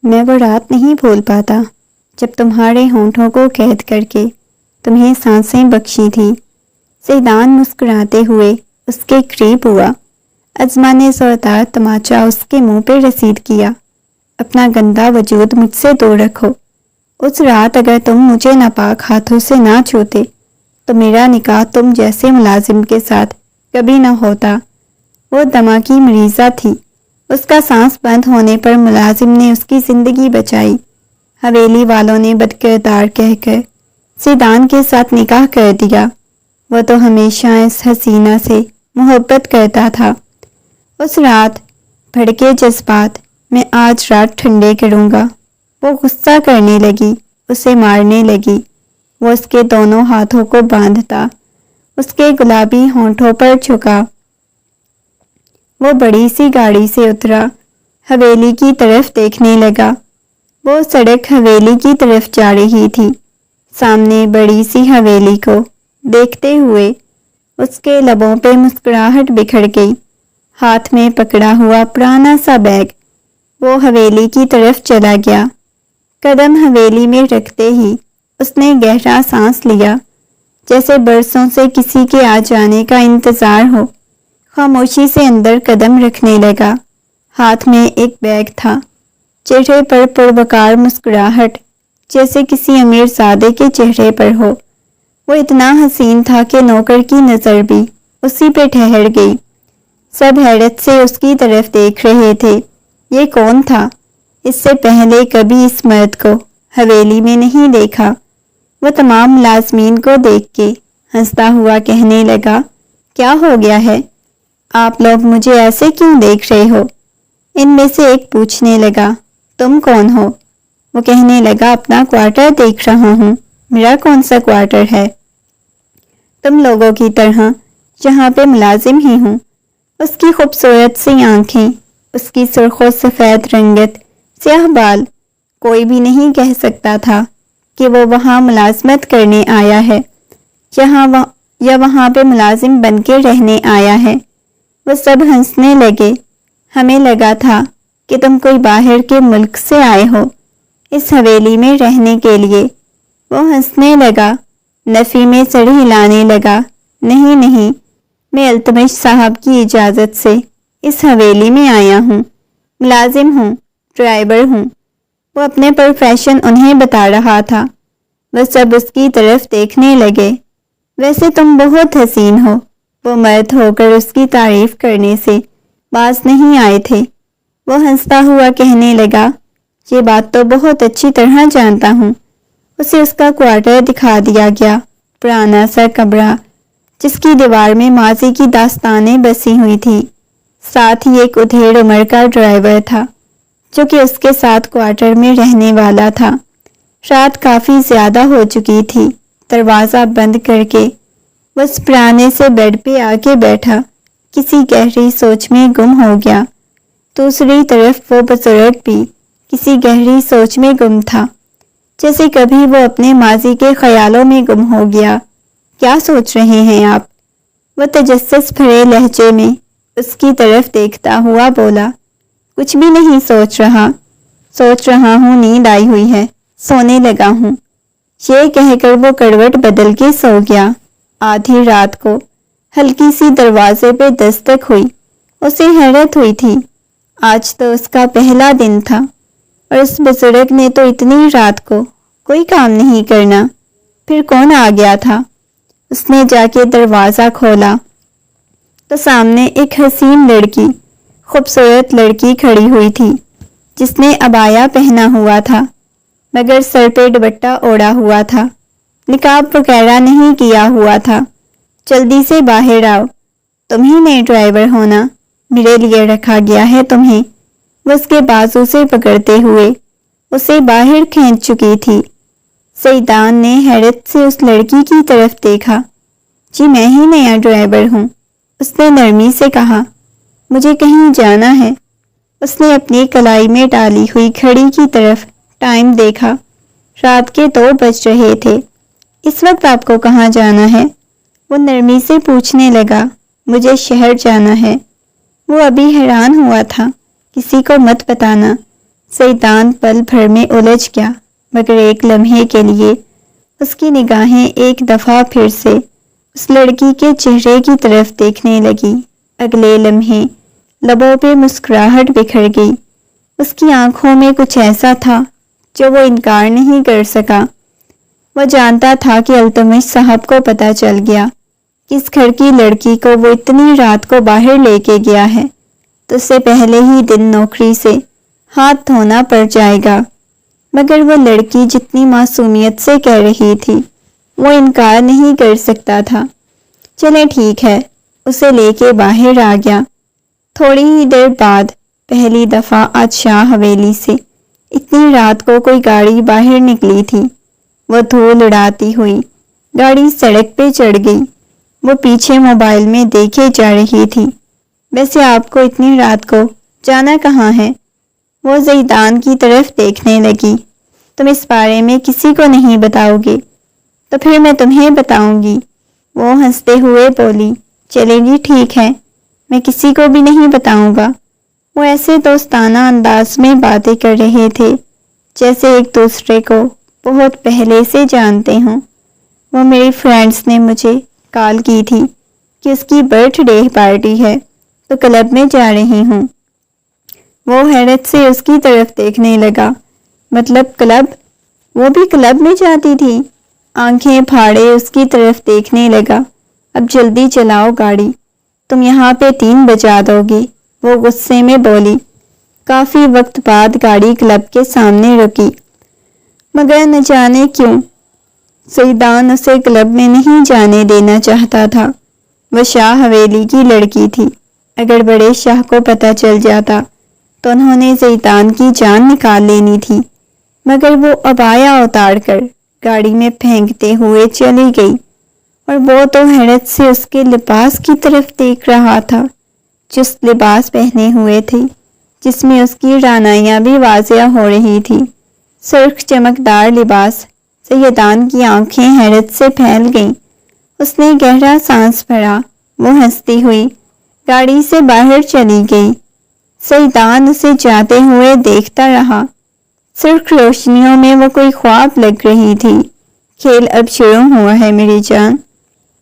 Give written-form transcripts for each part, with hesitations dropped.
میں وہ رات نہیں بھول پاتا جب تمہارے ہونٹوں کو قید کر کے تمہیں سانسیں بخشی تھی۔ زیدان مسکراتے ہوئے اس کے قریب ہوا۔ ازما نے زوردار تماچا اس کے منہ پہ رسید کیا۔ اپنا گندا وجود مجھ سے دور رکھو۔ اس رات اگر تم مجھے ناپاک ہاتھوں سے نہ چھوتے تو میرا نکاح تم جیسے ملازم کے ساتھ کبھی نہ ہوتا۔ وہ دمہ کی مریضہ تھی۔ اس کا سانس بند ہونے پر ملازم نے اس کی زندگی بچائی۔ حویلی والوں نے بدکردار کہہ کر زیدان کے ساتھ نکاح کر دیا۔ وہ تو ہمیشہ اس حسینہ سے محبت کرتا تھا۔ اس رات بھڑکے جذبات میں آج رات ٹھنڈے کروں گا۔ وہ غصہ کرنے لگی، اسے مارنے لگی۔ وہ اس کے دونوں ہاتھوں کو باندھتا، اس کے گلابی ہونٹوں پر جھکا۔ وہ بڑی سی گاڑی سے اترا، حویلی کی طرف دیکھنے لگا۔ وہ سڑک حویلی کی طرف جا رہی تھی۔ سامنے بڑی سی حویلی کو دیکھتے ہوئے اس کے لبوں پہ مسکراہٹ بکھر گئی۔ ہاتھ میں پکڑا ہوا پرانا سا بیگ وہ حویلی کی طرف چلا گیا۔ قدم حویلی میں رکھتے ہی اس نے گہرا سانس لیا، جیسے برسوں سے کسی کے آ جانے کا انتظار ہو۔ خاموشی سے اندر قدم رکھنے لگا۔ ہاتھ میں ایک بیگ تھا، چہرے پر پروقار مسکراہٹ جیسے کسی امیر زادے کے چہرے پر ہو۔ وہ اتنا حسین تھا کہ نوکر کی نظر بھی اسی پہ ٹھہر گئی۔ سب حیرت سے اس کی طرف دیکھ رہے تھے۔ یہ کون تھا؟ اس سے پہلے کبھی اس مرد کو حویلی میں نہیں دیکھا۔ وہ تمام ملازمین کو دیکھ کے ہنستا ہوا کہنے لگا، کیا ہو گیا ہے؟ آپ لوگ مجھے ایسے کیوں دیکھ رہے ہو؟ ان میں سے ایک پوچھنے لگا، تم کون ہو؟ وہ کہنے لگا، اپنا کوارٹر دیکھ رہا ہوں۔ میرا کون سا کوارٹر ہے؟ تم لوگوں کی طرح جہاں پہ ملازم ہی ہوں۔ اس کی خوبصورت سی آنکھیں، اس کی سرخ و سفید رنگت، سیاہ بال، کوئی بھی نہیں کہہ سکتا تھا کہ وہ وہاں ملازمت کرنے آیا ہے یا وہاں پہ ملازم بن کے رہنے آیا ہے۔ وہ سب ہنسنے لگے۔ ہمیں لگا تھا کہ تم کوئی باہر کے ملک سے آئے ہو اس حویلی میں رہنے کے لیے۔ وہ ہنسنے لگا، نفی میں سر ہلانے لگا، نہیں، میں التمش صاحب کی اجازت سے اس حویلی میں آیا ہوں، ملازم ہوں، ڈرائیور ہوں۔ وہ اپنے پروفیشن انہیں بتا رہا تھا۔ وہ سب اس کی طرف دیکھنے لگے۔ ویسے تم بہت حسین ہو، وہ مرد ہو کر اس کی تعریف کرنے سے باز نہیں آئے تھے۔ وہ ہنستا ہوا کہنے لگا، یہ بات تو بہت اچھی طرح جانتا ہوں۔ اسے اس کا کوارٹر دکھا دیا گیا، پرانا سا کمرہ جس کی دیوار میں ماضی کی داستانیں بسی ہوئی تھی۔ ساتھ ہی ایک ادھیڑ عمر کا ڈرائیور تھا جو کہ اس کے ساتھ کوارٹر میں رہنے والا تھا۔ رات کافی زیادہ ہو چکی تھی۔ دروازہ بند کر کے وہ اس پرانے سے بیڈ پہ آ کے بیٹھا، کسی گہری سوچ میں گم ہو گیا۔ دوسری طرف وہ بزرگ بھی کسی گہری سوچ میں گم تھا، جیسے کبھی وہ اپنے ماضی کے خیالوں میں گم ہو گیا۔ کیا سوچ رہے ہیں آپ؟ وہ تجسس بھرے لہجے میں اس کی طرف دیکھتا ہوا بولا، کچھ بھی نہیں سوچ رہا ہوں، نیند آئی ہوئی ہے، سونے لگا ہوں۔ یہ کہہ کر وہ کروٹ بدل کے سو گیا۔ آدھی رات کو ہلکی سی دروازے پہ دستک ہوئی۔ اسے حیرت ہوئی تھی، آج تو اس کا پہلا دن تھا اور اس بزرگ نے تو اتنی رات کو کوئی کام نہیں کرنا، پھر کون آ گیا تھا؟ اس نے جا کے دروازہ کھولا تو سامنے ایک حسین لڑکی، خوبصورت لڑکی کھڑی ہوئی تھی جس نے عبایا پہنا ہوا تھا مگر سر پہ دوپٹہ اوڑھا ہوا تھا، نقاب وغیرہ نہیں کیا ہوا تھا۔ جلدی سے باہر آؤ، تمہیں نئے ڈرائیور ہونا، میرے لیے رکھا گیا ہے تمہیں۔ وہ اس کے بازو سے پکڑتے ہوئے اسے باہر کھینچ چکی تھی۔ زیدان نے حیرت سے اس لڑکی کی طرف دیکھا۔ جی میں ہی نیا ڈرائیور ہوں، اس نے نرمی سے کہا، مجھے کہیں جانا ہے۔ اس نے اپنی کلائی میں ڈالی ہوئی گھڑی کی طرف ٹائم دیکھا، رات کے 2 بج رہے تھے۔ اس وقت آپ کو کہاں جانا ہے؟ وہ نرمی سے پوچھنے لگا۔ مجھے شہر جانا ہے۔ وہ ابھی حیران ہوا تھا، کسی کو مت بتانا، شیطان پل بھر میں الجھ گیا، مگر ایک لمحے کے لیے اس کی نگاہیں ایک دفعہ پھر سے اس لڑکی کے چہرے کی طرف دیکھنے لگی۔ اگلے لمحے لبوں پہ مسکراہٹ بکھر گئی۔ اس کی آنکھوں میں کچھ ایسا تھا جو وہ انکار نہیں کر سکا۔ وہ جانتا تھا کہ التمش صاحب کو پتہ چل گیا کہ اس گھر کی لڑکی کو وہ اتنی رات کو باہر لے کے گیا ہے تو اس سے پہلے ہی دن نوکری سے ہاتھ دھونا پڑ جائے گا، مگر وہ لڑکی جتنی معصومیت سے کہہ رہی تھی وہ انکار نہیں کر سکتا تھا۔ چلے ٹھیک ہے، اسے لے کے باہر آ گیا۔ تھوڑی ہی دیر بعد پہلی دفعہ آج شاہ حویلی سے اتنی رات کو کوئی گاڑی باہر نکلی تھی۔ وہ دھول اڑاتی ہوئی گاڑی سڑک پہ چڑھ گئی۔ وہ پیچھے موبائل میں دیکھے جا رہی تھی۔ ویسے آپ کو اتنی رات کو جانا کہاں ہے؟ وہ زیدان کی طرف دیکھنے لگی۔ تم اس بارے میں کسی کو نہیں بتاؤ گے؟ تو پھر میں تمہیں بتاؤں گی، وہ ہنستے ہوئے بولی۔ چلے جی ٹھیک ہے، میں کسی کو بھی نہیں بتاؤں گا۔ وہ ایسے دوستانہ انداز میں باتیں کر رہے تھے جیسے ایک دوسرے کو بہت پہلے سے جانتے ہوں۔ وہ میری فرینڈس نے مجھے کال کی تھی کہ اس کی برتھ ڈے پارٹی ہے تو کلب میں جا رہی ہوں۔ وہ حیرت سے اس کی طرف دیکھنے لگا۔ مطلب کلب؟ وہ بھی کلب میں جاتی تھی؟ آنکھیں پھاڑے اس کی طرف دیکھنے لگا۔ اب جلدی چلاؤ گاڑی، تم یہاں پہ 3 بجا دو گی، وہ غصے میں بولی۔ کافی وقت بعد گاڑی کلب کے سامنے رکی، مگر نہ جانے کیوں زیدان اسے کلب میں نہیں جانے دینا چاہتا تھا۔ وہ شاہ حویلی کی لڑکی تھی۔ اگر بڑے شاہ کو پتہ چل جاتا تو انہوں نے زیدان کی جان نکال لینی تھی، مگر وہ عبایا اتار کر گاڑی میں پھینکتے ہوئے چلی گئی، اور وہ تو حیرت سے اس کے لباس کی طرف دیکھ رہا تھا۔ جس لباس پہنے ہوئے تھی جس میں اس کی رعنائیاں بھی واضح ہو رہی تھی، سرخ چمکدار لباس۔ زیدان کی آنکھیں حیرت سے پھیل گئیں۔ اس نے گہرا سانس بھرا۔ وہ ہنستی ہوئی گاڑی سے باہر چلی گئی۔ زیدان اسے جاتے ہوئے دیکھتا رہا۔ سرخ روشنیوں میں وہ کوئی خواب لگ رہی تھی۔ کھیل اب شروع ہوا ہے میری جان،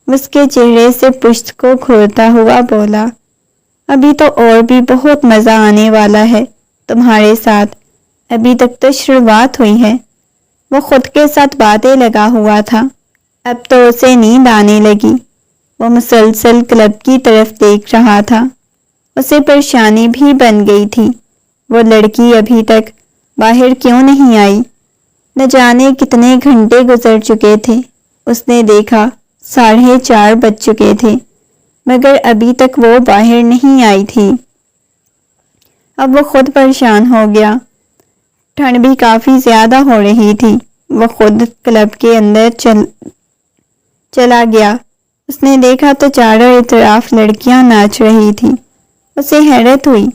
اس کے چہرے سے پشت کو کھولتا ہوا بولا۔ ابھی تو اور بھی بہت مزہ آنے والا ہے تمہارے ساتھ، ابھی تک تو شروعات ہوئی ہے۔ وہ خود کے ساتھ باتیں لگا ہوا تھا۔ اب تو اسے نیند آنے لگی۔ وہ مسلسل کلب کی طرف دیکھ رہا تھا۔ اسے پریشانی بھی بن گئی تھی، وہ لڑکی ابھی تک باہر کیوں نہیں آئی؟ نہ جانے کتنے گھنٹے گزر چکے تھے۔ اس نے دیکھا 4:30 بج چکے تھے، مگر ابھی تک وہ باہر نہیں آئی تھی۔ اب وہ خود پریشان ہو گیا۔ ٹھنڈ بھی کافی زیادہ ہو رہی تھی۔ وہ خود کلب کے اندر چلا گیا۔ اس نے دیکھا تو چاروں اطراف لڑکیاں ناچ رہی تھیں۔ اسے حیرت ہوئی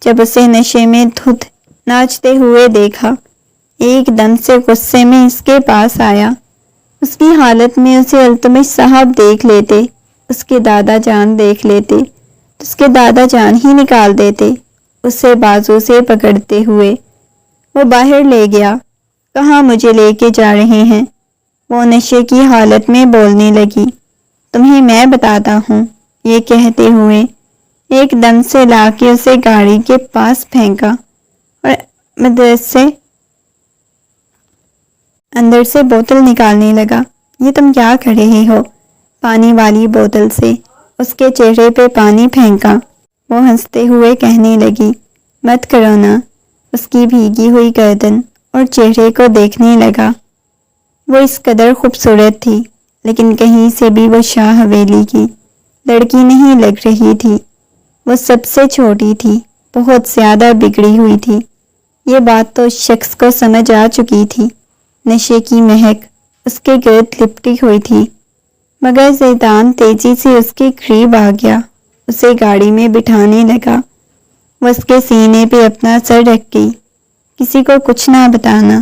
جب اسے نشے میں دھت ناچتے ہوئے دیکھا۔ ایک دم سے غصے میں اس کے پاس آیا۔ اس کی حالت میں اسے التمش صاحب دیکھ لیتے، اس کے دادا جان دیکھ لیتے تو اس کے دادا جان ہی نکال دیتے۔ اسے بازو سے پکڑتے ہوئے وہ باہر لے گیا۔ کہاں مجھے لے کے جا رہے ہیں؟ وہ نشے کی حالت میں بولنے لگی۔ تمہیں میں بتاتا ہوں، یہ کہتے ہوئے ایک دم سے لا کے اسے گاڑی کے پاس پھینکا اور اندر سے بوتل نکالنے لگا۔ یہ تم کیا کر رہے ہو؟ پانی والی بوتل سے اس کے چہرے پہ پانی پھینکا۔ وہ ہنستے ہوئے کہنے لگی، مت کرو نا۔ اس کی بھیگی ہوئی گردن اور چہرے کو دیکھنے لگا۔ وہ اس قدر خوبصورت تھی، لیکن کہیں سے بھی وہ شاہ حویلی کی لڑکی نہیں لگ رہی تھی۔ وہ سب سے چھوٹی تھی، بہت زیادہ بگڑی ہوئی تھی۔ یہ بات تو اس شخص کو سمجھ آ چکی تھی۔ نشے کی مہک اس کے گرد لپٹی ہوئی تھی، مگر زیدان تیزی سے اس کے قریب آ گیا، اسے گاڑی میں بٹھانے لگا۔ وہ اس کے سینے پہ اپنا سر رکھ گئی۔ کسی کو کچھ نہ بتانا،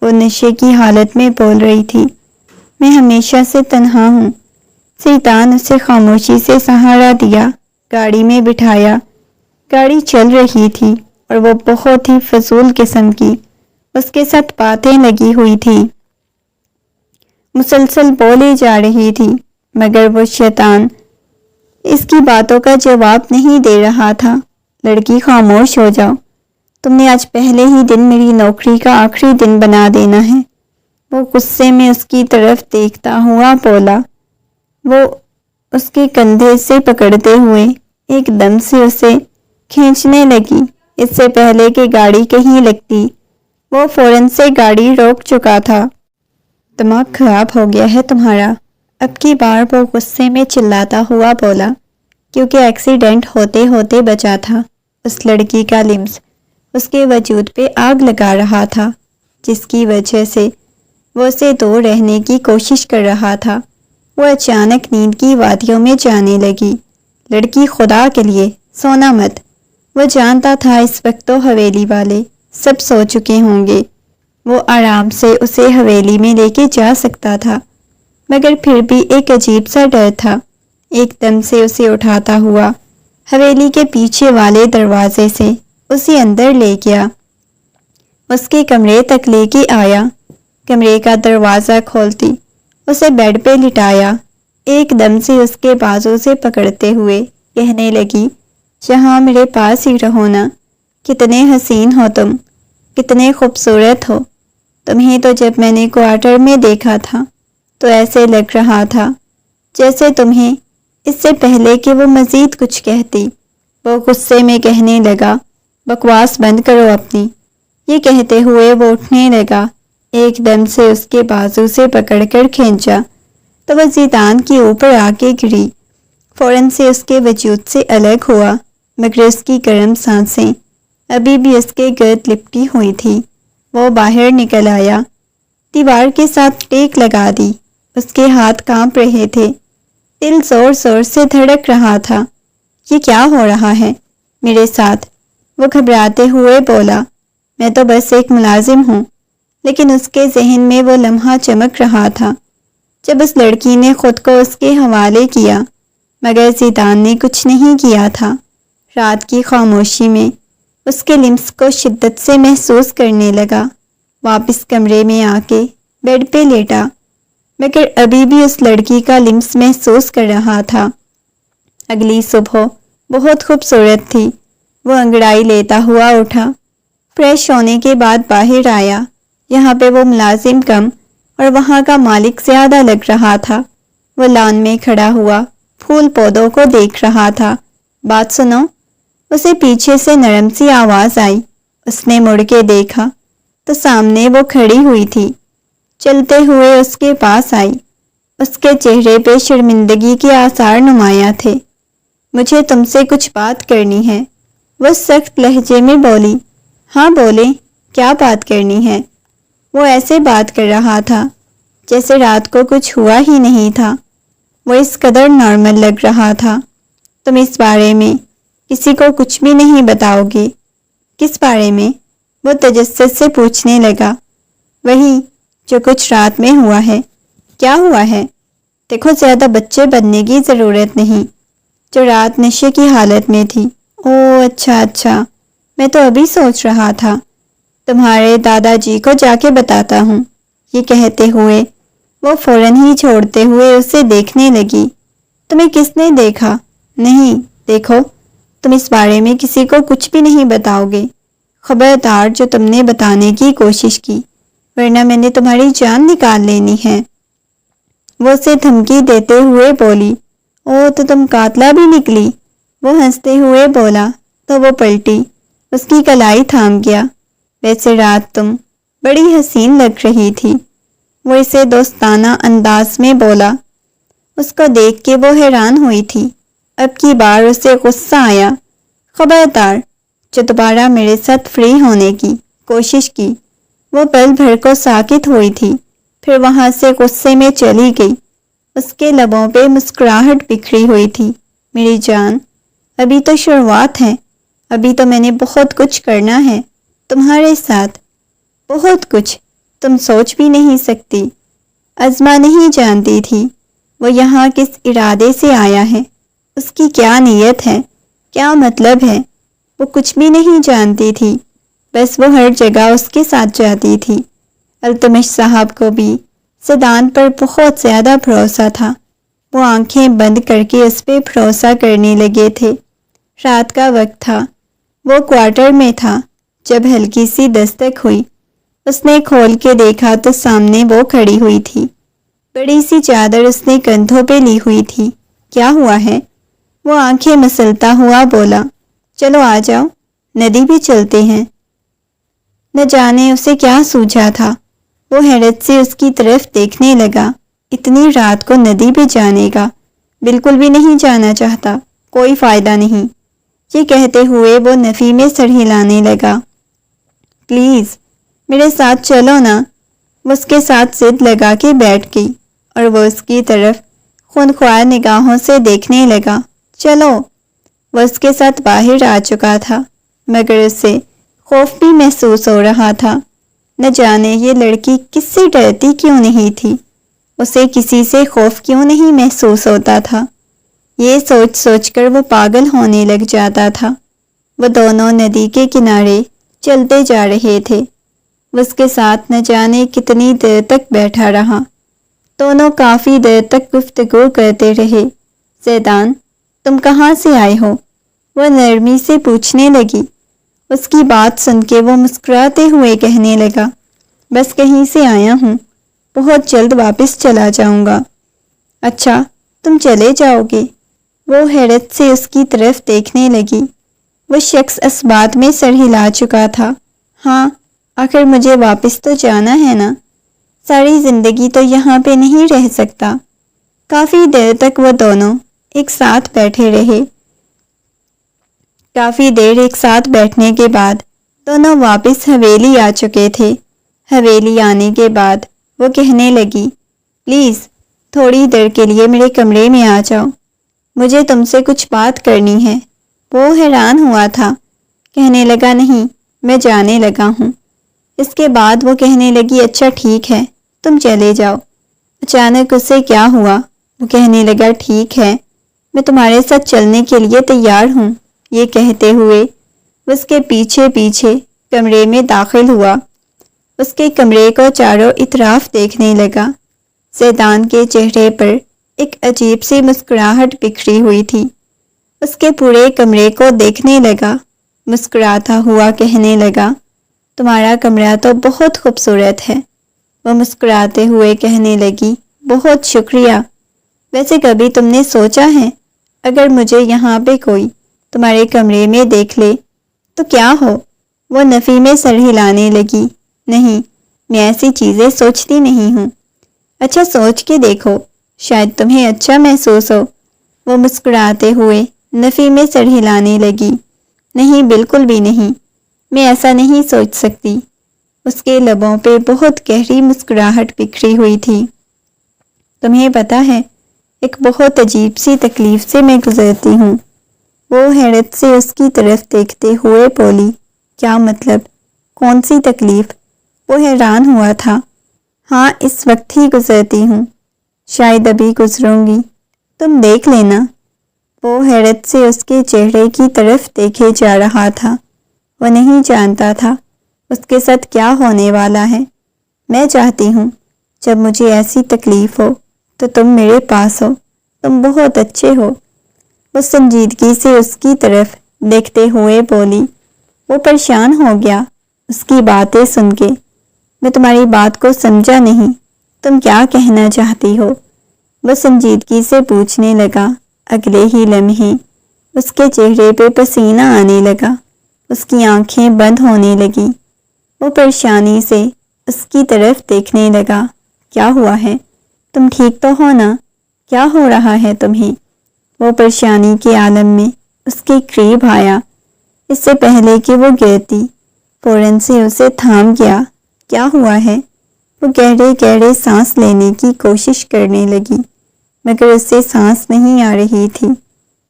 وہ نشے کی حالت میں بول رہی تھی۔ میں ہمیشہ سے تنہا ہوں۔ زیدان اسے خاموشی سے سہارا دیا، گاڑی میں بٹھایا۔ گاڑی چل رہی تھی۔ اور وہ بہت ہی فضول قسم کی اس کے ساتھ باتیں لگی ہوئی تھی، مسلسل بولی جا رہی تھی، مگر وہ شیطان اس کی باتوں کا جواب نہیں دے رہا تھا۔ لڑکی خاموش ہو جاؤ، تم نے آج پہلے ہی دن میری نوکری کا آخری دن بنا دینا ہے، وہ غصے میں اس کی طرف دیکھتا ہوا بولا۔ وہ اس کے کندھے سے پکڑتے ہوئے ایک دم سے اسے کھینچنے لگی۔ اس سے پہلے کہ گاڑی کہیں لگتی وہ فوراً سے گاڑی روک چکا تھا۔ دماغ خراب ہو گیا ہے تمہارا، اب کی بار وہ غصے میں چلاتا ہوا بولا، کیونکہ ایکسیڈنٹ ہوتے ہوتے بچا تھا۔ اس لڑکی کا لمس اس کے وجود پہ آگ لگا رہا تھا، جس کی وجہ سے وہ اسے دور رہنے کی کوشش کر رہا تھا۔ وہ اچانک نیند کی وادیوں میں جانے لگی۔ لڑکی خدا کے لیے سونا مت۔ وہ جانتا تھا اس وقت تو حویلی والے سب سو چکے ہوں گے، وہ آرام سے اسے حویلی میں لے کے جا سکتا تھا، مگر پھر بھی ایک عجیب سا ڈر تھا۔ ایک دم سے اسے اٹھاتا ہوا حویلی کے پیچھے والے دروازے سے اسے اندر لے گیا، اس کے کمرے تک لے کے آیا۔ کمرے کا دروازہ کھولتی اسے بیڈ پہ لٹایا، ایک دم سے اس کے بازو سے پکڑتے ہوئے کہنے لگی، یہاں میرے پاس ہی رہو نا، کتنے حسین ہو تم، کتنے خوبصورت ہو۔ تمہیں تو جب میں نے کوارٹر میں دیکھا تھا تو ایسے لگ رہا تھا جیسے تمہیں اس سے پہلے کہ وہ مزید کچھ کہتی، وہ غصے میں کہنے لگا، بکواس بند کرو اپنی۔ یہ کہتے ہوئے وہ اٹھنے لگا، ایک دم سے اس کے بازو سے پکڑ کر کھینچا تو وہ زیدان کے اوپر آ کے گری، فوراً سے اس کے وجود سے الگ ہوا، مگر اس کی گرم سانسیں ابھی بھی اس کے گرد لپٹی ہوئی تھی۔ وہ باہر نکل آیا، دیوار کے ساتھ ٹیک لگا دی، اس کے ہاتھ کانپ رہے تھے، دل زور زور سے دھڑک رہا تھا۔ یہ کیا ہو رہا ہے میرے ساتھ؟ وہ گھبراتے ہوئے بولا، میں تو بس ایک ملازم ہوں۔ لیکن اس کے ذہن میں وہ لمحہ چمک رہا تھا جب اس لڑکی نے خود کو اس کے حوالے کیا، مگر زیدان نے کچھ نہیں کیا تھا۔ رات کی خاموشی میں اس کے لمس کو شدت سے محسوس کرنے لگا، واپس کمرے میں آ کے بیڈ پہ لیٹا، مگر ابھی بھی اس لڑکی کا لمس محسوس کر رہا تھا۔ اگلی صبح بہت خوبصورت تھی۔ وہ انگڑائی لیتا ہوا اٹھا، فریش ہونے کے بعد باہر آیا۔ یہاں پہ وہ ملازم کم اور وہاں کا مالک زیادہ لگ رہا تھا۔ وہ لان میں کھڑا ہوا پھول پودوں کو دیکھ رہا تھا۔ بات سنو، اسے پیچھے سے نرم سی آواز آئی۔ اس نے مڑ کے دیکھا تو سامنے وہ کھڑی ہوئی تھی، چلتے ہوئے اس کے پاس آئی۔ اس کے چہرے پہ شرمندگی کے آثار نمایاں تھے۔ مجھے تم سے کچھ بات کرنی ہے، وہ سخت لہجے میں بولی۔ ہاں بولے، کیا بات کرنی ہے؟ وہ ایسے بات کر رہا تھا جیسے رات کو کچھ ہوا ہی نہیں تھا، وہ اس قدر نارمل لگ رہا تھا۔ تم اس بارے میں کسی کو کچھ بھی نہیں بتاؤ گے؟ کس بارے میں؟ وہ تجسس سے پوچھنے لگا۔ وہی جو کچھ رات میں ہوا ہے۔ کیا ہوا ہے؟ دیکھو، زیادہ بچے بننے کی ضرورت نہیں، جو رات نشے کی حالت میں تھی۔ اوہ اچھا، میں تو ابھی سوچ رہا تھا تمہارے دادا جی کو جا کے بتاتا ہوں۔ یہ کہتے ہوئے وہ فوراً ہی چھوڑتے ہوئے اسے دیکھنے لگی۔ تمہیں کس نے دیکھا؟ نہیں، دیکھو، تم اس بارے میں کسی کو کچھ بھی نہیں بتاؤ گے، خبردار جو تم نے بتانے کی کوشش کی، ورنہ میں نے تمہاری جان نکال لینی ہے۔ وہ اسے دھمکی دیتے ہوئے بولی۔ او تو تم قاتلہ بھی نکلی، وہ ہنستے ہوئے بولا تو وہ پلٹی، اس کی کلائی تھام گیا۔ ویسے رات تم بڑی حسین لگ رہی تھی، وہ اسے دوستانہ انداز میں بولا۔ اس کو دیکھ کے وہ حیران ہوئی تھی۔ اب کی بار اسے غصہ آیا۔ خبردار جو دوبارہ میرے ساتھ فری ہونے کی کوشش کی۔ وہ پل بھر کو ساکت ہوئی تھی، پھر وہاں سے غصے میں چلی گئی۔ اس کے لبوں پہ مسکراہٹ بکھری ہوئی تھی۔ میری جان، ابھی تو شروعات ہے، ابھی تو میں نے بہت کچھ کرنا ہے تمہارے ساتھ، بہت کچھ تم سوچ بھی نہیں سکتی۔ ازما نہیں جانتی تھی وہ یہاں کس ارادے سے آیا ہے، اس کی کیا نیت ہے، کیا مطلب ہے۔ وہ کچھ بھی نہیں جانتی تھی، بس وہ ہر جگہ اس کے ساتھ جاتی تھی۔ التمش صاحب کو بھی سیدان پر بہت زیادہ بھروسہ تھا۔ وہ آنکھیں بند کر کے اس پہ بھروسہ کرنے لگے تھے۔ رات کا وقت تھا، وہ کوارٹر میں تھا۔ جب ہلکی سی دستک ہوئی، اس نے کھول کے دیکھا تو سامنے وہ کھڑی ہوئی تھی۔ بڑی سی چادر اس نے کندھوں پہ لی ہوئی تھی۔ کیا ہوا ہے؟ وہ آنکھیں مسلتا ہوا بولا، چلو آ جاؤ، ندی بھی چلتے ہیں۔ نہ جانے اسے کیا سوچا تھا، وہ حیرت سے اس کی طرف دیکھنے لگا۔ اتنی رات کو ندی بھی جانے گا؟ بالکل بھی نہیں جانا چاہتا، کوئی فائدہ نہیں۔ یہ کہتے ہوئے وہ نفی میں سر ہلانے لگا۔ پلیز میرے ساتھ چلو نا۔ وہ اس کے ساتھ ضد لگا کے بیٹھ گئی اور وہ اس کی طرف خونخوار نگاہوں سے دیکھنے لگا۔ چلو۔ وہ اس کے ساتھ باہر آ چکا تھا، مگر اسے خوف بھی محسوس ہو رہا تھا۔ نہ جانے یہ لڑکی کس سے ڈرتی کیوں نہیں تھی، اسے کسی سے خوف کیوں نہیں محسوس ہوتا تھا۔ یہ سوچ سوچ کر وہ پاگل ہونے لگ جاتا تھا۔ وہ دونوں ندی کے کنارے چلتے جا رہے تھے۔ وہ اس کے ساتھ نہ جانے کتنی دیر تک بیٹھا رہا۔ دونوں کافی دیر تک گفتگو کرتے رہے۔ زیدان، تم کہاں سے آئے ہو؟ وہ نرمی سے پوچھنے لگی۔ اس کی بات سن کے وہ مسکراتے ہوئے کہنے لگا، بس کہیں سے آیا ہوں، بہت جلد واپس چلا جاؤں گا۔ اچھا، تم چلے جاؤ گے؟ وہ حیرت سے اس کی طرف دیکھنے لگی۔ وہ شخص اس بات میں سر ہلا چکا تھا۔ ہاں، آخر مجھے واپس تو جانا ہے نا، ساری زندگی تو یہاں پہ نہیں رہ سکتا۔ کافی دیر تک وہ دونوں ایک ساتھ بیٹھے رہے۔ کافی دیر ایک ساتھ بیٹھنے کے بعد دونوں واپس حویلی آ چکے تھے۔ حویلی آنے کے بعد وہ کہنے لگی، پلیز تھوڑی دیر کے لیے میرے کمرے میں آ جاؤ، مجھے تم سے کچھ بات کرنی ہے۔ وہ حیران ہوا تھا، کہنے لگا، نہیں، میں جانے لگا ہوں۔ اس کے بعد وہ کہنے لگی، اچھا ٹھیک ہے، تم چلے جاؤ۔ اچانک اسے کیا ہوا، وہ کہنے لگا، ٹھیک ہے، میں تمہارے ساتھ چلنے کے لیے تیار ہوں۔ یہ کہتے ہوئے اس کے پیچھے پیچھے کمرے میں داخل ہوا۔ اس کے کمرے کو چاروں اطراف دیکھنے لگا۔ زیدان کے چہرے پر ایک عجیب سی مسکراہٹ بکھری ہوئی تھی۔ اس کے پورے کمرے کو دیکھنے لگا، مسکراتا ہوا کہنے لگا، تمہارا کمرہ تو بہت خوبصورت ہے۔ وہ مسکراتے ہوئے کہنے لگی، بہت شکریہ۔ ویسے کبھی تم نے سوچا ہے، اگر مجھے یہاں پہ کوئی تمہارے کمرے میں دیکھ لے تو کیا ہو؟ وہ نفی میں سر ہلانے لگی، نہیں، میں ایسی چیزیں سوچتی نہیں ہوں۔ اچھا سوچ کے دیکھو، شاید تمہیں اچھا محسوس ہو۔ وہ مسکراتے ہوئے نفی میں سر ہلانے لگی، نہیں، بالکل بھی نہیں، میں ایسا نہیں سوچ سکتی۔ اس کے لبوں پہ بہت گہری مسکراہٹ بکھری ہوئی تھی۔ تمہیں پتہ ہے، ایک بہت عجیب سی تکلیف سے میں گزرتی ہوں۔ وہ حیرت سے اس کی طرف دیکھتے ہوئے بولی، کیا مطلب؟ کون سی تکلیف؟ وہ حیران ہوا تھا۔ ہاں، اس وقت ہی گزرتی ہوں، شاید ابھی گزروں گی، تم دیکھ لینا۔ وہ حیرت سے اس کے چہرے کی طرف دیکھے جا رہا تھا۔ وہ نہیں جانتا تھا اس کے ساتھ کیا ہونے والا ہے۔ میں چاہتی ہوں جب مجھے ایسی تکلیف ہو تو تم میرے پاس ہو، تم بہت اچھے ہو۔ وہ سنجیدگی سے اس کی طرف دیکھتے ہوئے بولی۔ وہ پریشان ہو گیا اس کی باتیں سن کے۔ میں تمہاری بات کو سمجھا نہیں، تم کیا کہنا چاہتی ہو؟ وہ سنجیدگی سے پوچھنے لگا۔ اگلے ہی لمحے اس کے چہرے پہ پسینہ آنے لگا، اس کی آنکھیں بند ہونے لگیں۔ وہ پریشانی سے اس کی طرف دیکھنے لگا۔ کیا ہوا ہے؟ تم ٹھیک تو ہو نا؟ کیا ہو رہا ہے تمہیں؟ وہ پریشانی کے عالم میں اس کے قریب آیا، اس سے پہلے کہ وہ گرتی، فوراً سے اسے تھام گیا۔ کیا ہوا ہے؟ وہ گہرے گہرے سانس لینے کی کوشش کرنے لگی، مگر اس سے سانس نہیں آ رہی تھی۔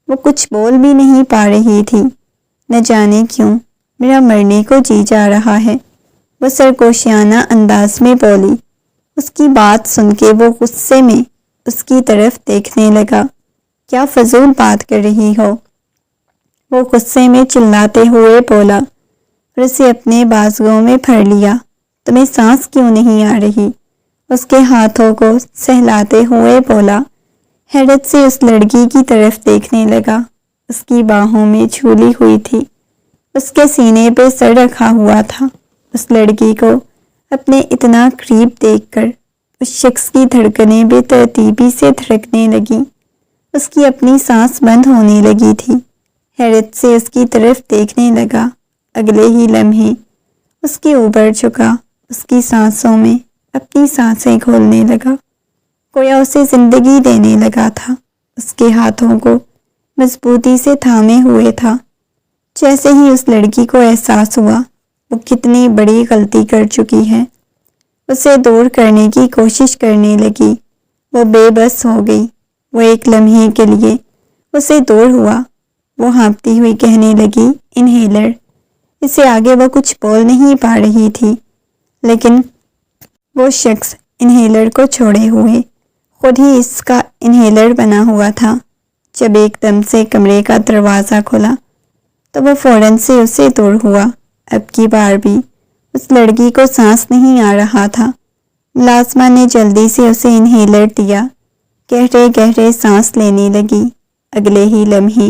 وہ کچھ بول بھی نہیں پا رہی تھی۔ نہ جانے کیوں میرا مرنے کو جی جا رہا ہے، وہ سرگوشیانہ انداز میں بولی۔ اس کی بات سن کے وہ غصے میں اس کی طرف دیکھنے لگا۔ کیا فضول بات کر رہی ہو؟ وہ غصے میں چلاتے ہوئے بولا اور اسے اپنے بازوؤں میں پھڑ لیا۔ تمہیں سانس کیوں نہیں آ رہی؟ اس کے ہاتھوں کو سہلاتے ہوئے بولا۔ حیرت سے اس لڑکی کی طرف دیکھنے لگا۔ اس کی باہوں میں جھولی ہوئی تھی، اس کے سینے پہ سر رکھا ہوا تھا۔ اس لڑکی کو اپنے اتنا قریب دیکھ کر اس شخص کی دھڑکنیں بے ترتیبی سے دھڑکنے لگیں۔ اس کی اپنی سانس بند ہونے لگی تھی۔ حیرت سے اس کی طرف دیکھنے لگا۔ اگلے ہی لمحے اس کے اوپر جھکا، اس کی سانسوں میں اپنی سانسیں کھولنے لگا، گویا اسے زندگی دینے لگا تھا۔ اس کے ہاتھوں کو مضبوطی سے تھامے ہوئے تھا۔ جیسے ہی اس لڑکی کو احساس ہوا وہ کتنی بڑی غلطی کر چکی ہے، اسے دور کرنے کی کوشش کرنے لگی۔ وہ بے بس ہو گئی۔ وہ ایک لمحے کے لیے اسے دور ہوا۔ وہ ہانپتی ہوئی کہنے لگی، انہیلر۔ اسے آگے وہ کچھ بول نہیں پا رہی تھی، لیکن وہ شخص انہیلر کو چھوڑے ہوئے خود ہی اس کا انہیلر بنا ہوا تھا۔ جب ایک دم سے کمرے کا دروازہ کھلا تو وہ فوراً سے اسے دور ہوا۔ اب کی بار بھی اس لڑکی کو سانس نہیں آ رہا تھا۔ ملازمہ نے جلدی سے اسے انہیلر دیا۔ گہرے گہرے سانس لینے لگی۔ اگلے ہی لمحے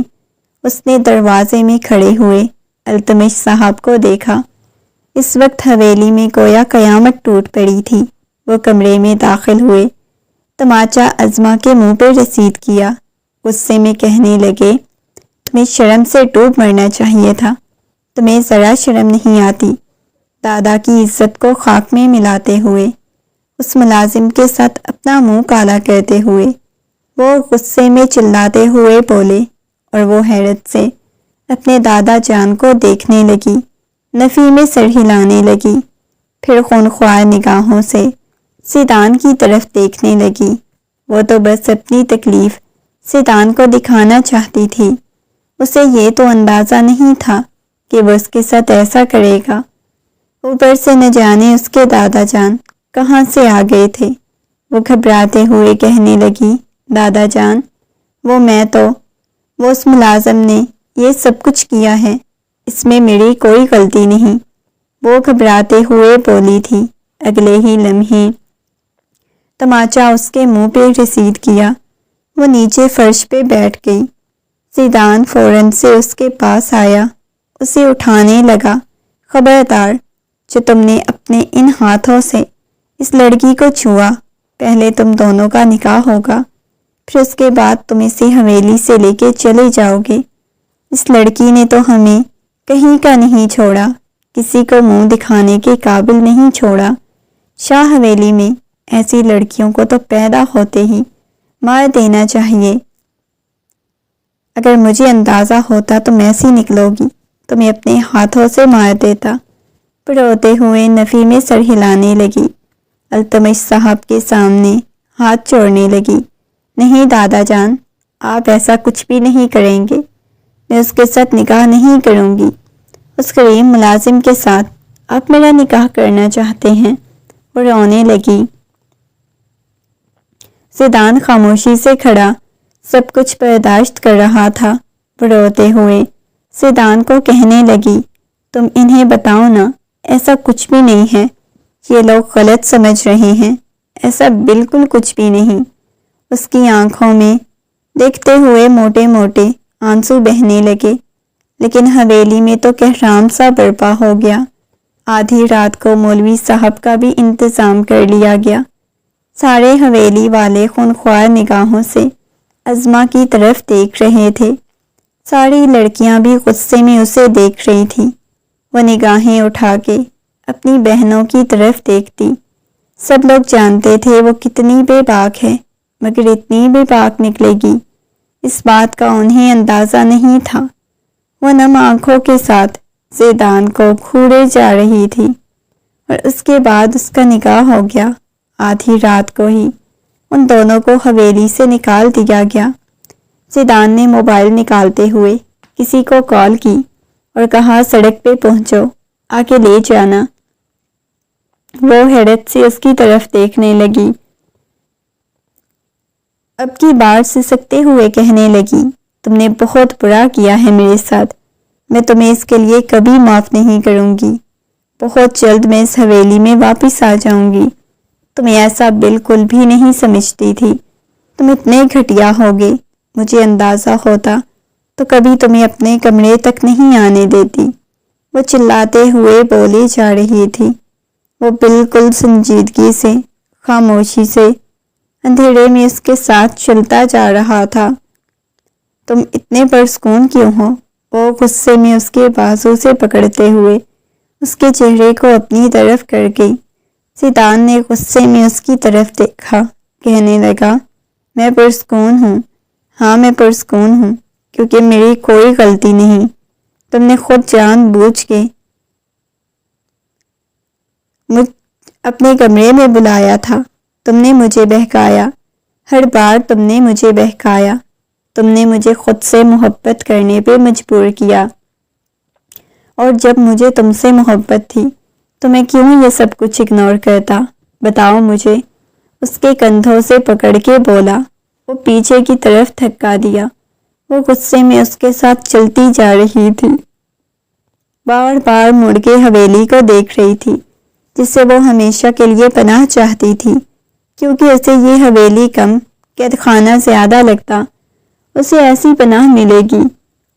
اس نے دروازے میں کھڑے ہوئے التمش صاحب کو دیکھا۔ اس وقت حویلی میں گویا قیامت ٹوٹ پڑی تھی۔ وہ کمرے میں داخل ہوئے، تماچا عظمہ کے منہ پہ رسید کیا۔ غصے میں کہنے لگے، تمہیں شرم سے ڈوب مرنا چاہیے تھا، تمہیں ذرا شرم نہیں آتی۔ دادا کی عزت کو خاک میں ملاتے ہوئے، اس ملازم کے ساتھ اپنا منہ کالا کرتے ہوئے وہ غصے میں چلاتے ہوئے بولے، اور وہ حیرت سے اپنے دادا جان کو دیکھنے لگی، نفی میں سر ہلانے لگی، پھر خونخوار نگاہوں سے سیدان کی طرف دیکھنے لگی۔ وہ تو بس اپنی تکلیف سیدان کو دکھانا چاہتی تھی، اسے یہ تو اندازہ نہیں تھا کہ وہ اس کے ساتھ ایسا کرے گا۔ اوپر سے نہ جانے اس کے دادا جان کہاں سے آ گئے تھے۔ وہ گھبراتے ہوئے کہنے لگی، دادا جان، وہ اس ملازم نے یہ سب کچھ کیا ہے، اس میں میری کوئی غلطی نہیں، وہ گھبراتے ہوئے بولی تھی۔ اگلے ہی لمحے تماچا اس کے منہ پہ رسید کیا۔ وہ نیچے فرش پہ بیٹھ گئی۔ سیدان فوراً سے اس کے پاس آیا، اسے اٹھانے لگا۔ خبردار، جو تم نے اپنے ان ہاتھوں سے اس لڑکی کو چھوا، پہلے تم دونوں کا نکاح ہوگا، پھر اس کے بعد تم اسے حویلی سے لے کے چلے جاؤ گے۔ اس لڑکی نے تو ہمیں کہیں کا نہیں چھوڑا، کسی کو منہ دکھانے کے قابل نہیں چھوڑا۔ شاہ حویلی میں ایسی لڑکیوں کو تو پیدا ہوتے ہی مار دینا چاہیے۔ اگر مجھے اندازہ ہوتا تم ایسی نکلو گی تو میں اپنے ہاتھوں سے مار دیتا۔ روتے ہوئے نفی میں سر ہلانے لگی، التمش صاحب کے سامنے ہاتھ جوڑنے لگی۔ نہیں دادا جان، آپ ایسا کچھ بھی نہیں کریں گے، میں اس کے ساتھ نکاح نہیں کروں گی۔ اس غریب ملازم کے ساتھ آپ میرا نکاح کرنا چاہتے ہیں؟ وہ رونے لگی۔ سیدان خاموشی سے کھڑا سب کچھ برداشت کر رہا تھا۔ وہ روتے ہوئے سیدان کو کہنے لگی، تم انہیں بتاؤ نا، ایسا کچھ بھی نہیں ہے، یہ لوگ غلط سمجھ رہے ہیں، ایسا بالکل کچھ بھی نہیں۔ اس کی آنکھوں میں دیکھتے ہوئے موٹے موٹے آنسو بہنے لگے، لیکن حویلی میں تو کہرام سا برپا ہو گیا۔ آدھی رات کو مولوی صاحب کا بھی انتظام کر لیا گیا۔ سارے حویلی والے خونخوار نگاہوں سے عظمہ کی طرف دیکھ رہے تھے۔ ساری لڑکیاں بھی غصے میں اسے دیکھ رہی تھیں۔ وہ نگاہیں اٹھا کے اپنی بہنوں کی طرف دیکھتی۔ سب لوگ جانتے تھے وہ کتنی بے باک ہے، مگر اتنی بے باک نکلے گی، اس بات کا انہیں اندازہ نہیں تھا۔ وہ نم آنکھوں کے ساتھ سیدان کو گھورے جا رہی تھی، اور اس کے بعد اس کا نکاح ہو گیا۔ آدھی رات کو ہی ان دونوں کو حویلی سے نکال دیا گیا۔ سیدان نے موبائل نکالتے ہوئے کسی کو کال کی اور کہا، سڑک پہ پہنچو، آ کے لے جانا۔ وہ حیرت سے اس کی طرف دیکھنے لگی۔ اب کی بار سسکتے ہوئے کہنے لگی، تم نے بہت برا کیا ہے میرے ساتھ، میں تمہیں اس کے لیے کبھی معاف نہیں کروں گی۔ بہت جلد میں اس حویلی میں واپس آ جاؤں گی۔ تمہیں ایسا بالکل بھی نہیں سمجھتی تھی، تم اتنے گھٹیا ہوگے، مجھے اندازہ ہوتا تو کبھی تمہیں اپنے کمرے تک نہیں آنے دیتی۔ وہ چلاتے ہوئے بولی جا رہی تھی۔ وہ بالکل سنجیدگی سے، خاموشی سے اندھیرے میں اس کے ساتھ چلتا جا رہا تھا۔ تم اتنے پرسکون کیوں ہو؟ وہ غصے میں اس کے بازو سے پکڑتے ہوئے اس کے چہرے کو اپنی طرف کر گئی۔ زیدان نے غصے میں اس کی طرف دیکھا، کہنے لگا، میں پرسکون ہوں، ہاں میں پرسکون ہوں، کیونکہ میری کوئی غلطی نہیں۔ تم نے خود جان بوجھ کے اپنے کمرے میں بلایا تھا، تم نے مجھے بہکایا، ہر بار تم نے مجھے بہکایا، تم نے مجھے خود سے محبت کرنے پہ مجبور کیا، اور جب مجھے تم سے محبت تھی تو میں کیوں یہ سب کچھ اگنور کرتا؟ بتاؤ مجھے۔ اس کے کندھوں سے پکڑ کے بولا۔ وہ پیچھے کی طرف دھکا دیا۔ وہ غصے میں اس کے ساتھ چلتی جا رہی تھی، بار بار مڑ کے حویلی کو دیکھ رہی تھی جسے وہ ہمیشہ کے لیے پناہ چاہتی تھی، کیونکہ اسے یہ حویلی کم قید خانہ زیادہ لگتا، اسے ایسی پناہ ملے گی،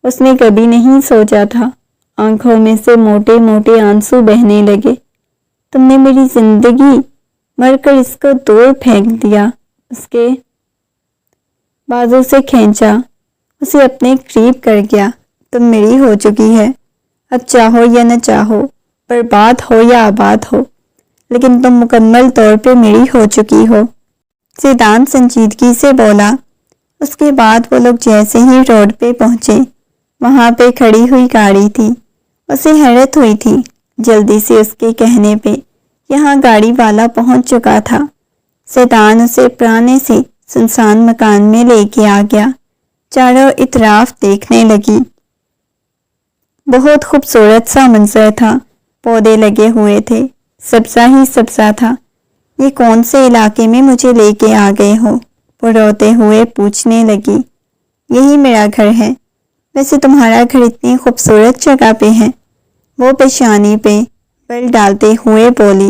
اس نے کبھی نہیں سوچا تھا۔ آنکھوں میں سے موٹے موٹے آنسو بہنے لگے۔ تم نے میری زندگی مر کر اس کو دور پھینک دیا۔ اس کے بازو سے کھینچا، اسے اپنے قریب کر گیا۔ تم میری ہو چکی ہے، اب چاہو یا نہ چاہو، برباد ہو یا آباد ہو، لیکن تم مکمل طور پہ میری ہو چکی ہو۔ زیدان سنجیدگی سے بولا۔ اس کے بعد وہ لوگ جیسے ہی روڈ پہ پہنچے، وہاں پہ کھڑی ہوئی گاڑی تھی۔ اسے حیرت ہوئی تھی، جلدی سے اس کے کہنے پہ یہاں گاڑی والا پہنچ چکا تھا۔ زیدان اسے پرانے سے سنسان مکان میں لے کے آ گیا، چاروں اطراف دیکھنے لگی۔ بہت خوبصورت سا منظر تھا، پودے لگے ہوئے تھے، سبزہ ہی سبزہ تھا۔ یہ کون سے علاقے میں مجھے لے کے آ گئے ہو؟ وہ روتے ہوئے پوچھنے لگی۔ یہی میرا گھر ہے، ویسے تمہارا گھر اتنی خوبصورت جگہ پہ ہے۔ وہ پیشانی پہ بل ڈالتے ہوئے بولی،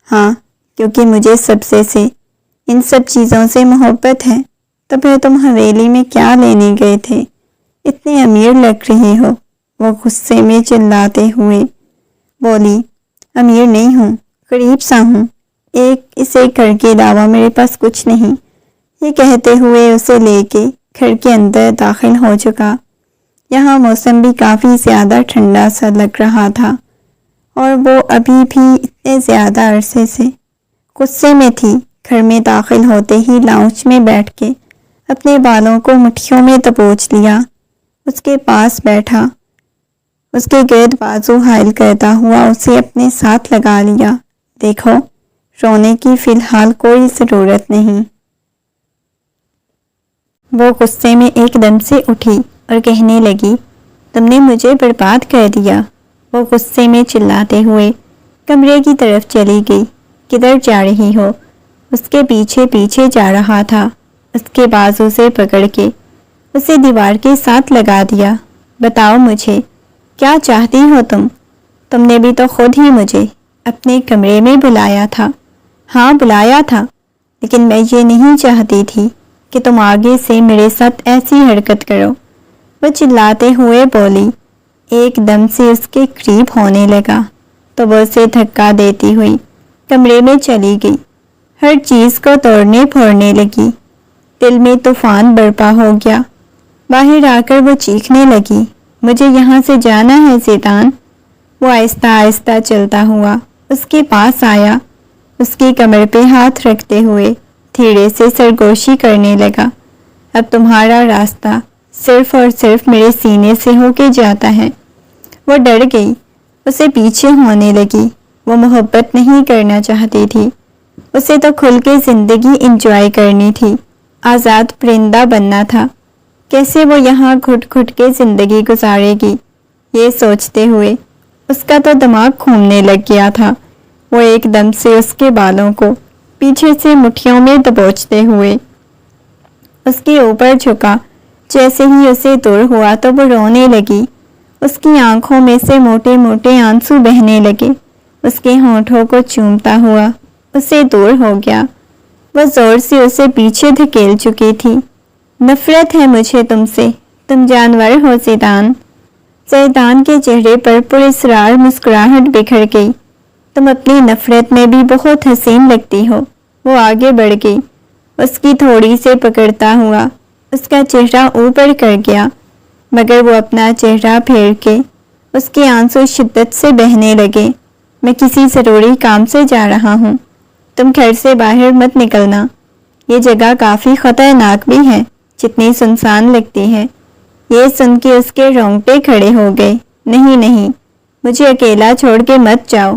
ہاں، کیونکہ مجھے سبزے سے، ان سب چیزوں سے محبت ہے۔ تو پھر تم حویلی میں کیا لینے گئے تھے؟ اتنے امیر لگ رہے ہو۔ وہ غصے میں چلاتے ہوئے بولی، امیر نہیں ہوں، غریب سا ہوں، اس ایک گھر کے علاوہ میرے پاس کچھ نہیں۔ یہ کہتے ہوئے اسے لے کے گھر کے اندر داخل ہو چکا۔ یہاں موسم بھی کافی زیادہ ٹھنڈا سا لگ رہا تھا، اور وہ ابھی بھی اتنے زیادہ عرصے سے غصے میں تھی۔ گھر میں داخل ہوتے ہی لاؤنج میں بیٹھ کے اپنے بالوں کو مٹھیوں میں دبوچ لیا، اس کے پاس بیٹھا، اس کے گرد بازو حائل کرتا ہوا اسے اپنے ساتھ لگا لیا۔ دیکھو، رونے کی فی الحال کوئی ضرورت نہیں۔ وہ غصے میں ایک دم سے اٹھی اور کہنے لگی، تم نے مجھے برباد کر دیا۔ وہ غصے میں چلاتے ہوئے کمرے کی طرف چلی گئی۔ کدھر جا رہی ہو؟ اس کے پیچھے پیچھے جا رہا تھا، اس کے بازو سے پکڑ کے اسے دیوار کے ساتھ لگا دیا۔ بتاؤ مجھے، کیا چاہتی ہو تم؟ تم نے بھی تو خود ہی مجھے اپنے کمرے میں بلایا تھا۔ ہاں بلایا تھا، لیکن میں یہ نہیں چاہتی تھی کہ تم آگے سے میرے ساتھ ایسی حرکت کرو۔ وہ چلاتے ہوئے بولی۔ ایک دم سے اس کے قریب ہونے لگا تو وہ اسے دھکا دیتی ہوئی کمرے میں چلی گئی، ہر چیز کو توڑنے پھوڑنے لگی۔ دل میں طوفان برپا ہو گیا۔ باہر آ کر وہ چیخنے لگی، مجھے یہاں سے جانا ہے زیدان۔ وہ آہستہ آہستہ چلتا ہوا اس کے پاس آیا، اس کی کمر پہ ہاتھ رکھتے ہوئے دھیرے سے سرگوشی کرنے لگا۔ اب تمہارا راستہ صرف اور صرف میرے سینے سے ہو کے جاتا ہے۔ وہ ڈر گئی، اسے پیچھے ہونے لگی۔ وہ محبت نہیں کرنا چاہتی تھی، اسے تو کھل کے زندگی انجوائے کرنی تھی، آزاد پرندہ بننا تھا۔ کیسے وہ یہاں گھٹ گھٹ کے زندگی گزارے گی؟ یہ سوچتے ہوئے اس کا تو دماغ گھومنے لگ گیا تھا۔ وہ ایک دم سے اس کے بالوں کو پیچھے سے مٹھیوں میں دبوچتے ہوئے اس کے اوپر جھکا، جیسے ہی اسے دور ہوا تو وہ رونے لگی۔ اس کی آنکھوں میں سے موٹے موٹے آنسو بہنے لگے۔ اس کے ہونٹوں کو چومتا ہوا اسے دور ہو گیا۔ وہ زور سے اسے پیچھے دھکیل چکی تھی۔ نفرت ہے مجھے تم سے، تم جانور ہو زیدان۔ زیدان کے چہرے پر پراسرار مسکراہٹ بکھر گئی۔ تم اپنی نفرت میں بھی بہت حسین لگتی ہو۔ وہ آگے بڑھ گئی، اس کی تھوڑی سے پکڑتا ہوا اس کا چہرہ اوپر کر گیا، مگر وہ اپنا چہرہ پھیر کے اس کے آنسو شدت سے بہنے لگے۔ میں کسی ضروری کام سے جا رہا ہوں، تم گھر سے باہر مت نکلنا۔ یہ جگہ کافی خطرناک بھی ہے، جتنی سنسان لگتی ہے۔ یہ سن کے اس کے رونگٹے کھڑے ہو گئے۔ نہیں نہیں، مجھے اکیلا چھوڑ کے مت جاؤ،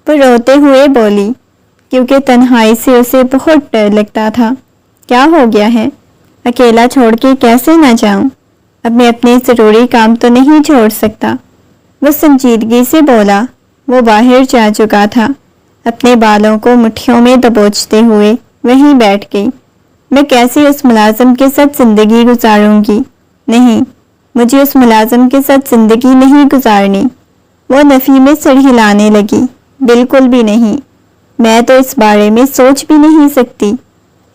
وہ روتے ہوئے بولی، کیونکہ تنہائی سے اسے بہت ڈر لگتا تھا۔ کیا ہو گیا ہے؟ اکیلا چھوڑ کے کیسے نہ جاؤں؟ اب میں اپنے ضروری کام تو نہیں چھوڑ سکتا، وہ سنجیدگی سے بولا۔ وہ باہر جا چکا تھا، اپنے بالوں کو مٹھیوں میں دبوچتے ہوئے وہیں بیٹھ گئی۔ میں کیسے اس ملازم کے ساتھ زندگی گزاروں گی؟ نہیں، مجھے اس ملازم کے ساتھ زندگی نہیں گزارنی۔ وہ نفی میں سر ہلانے لگی۔ بالکل بھی نہیں، میں تو اس بارے میں سوچ بھی نہیں سکتی۔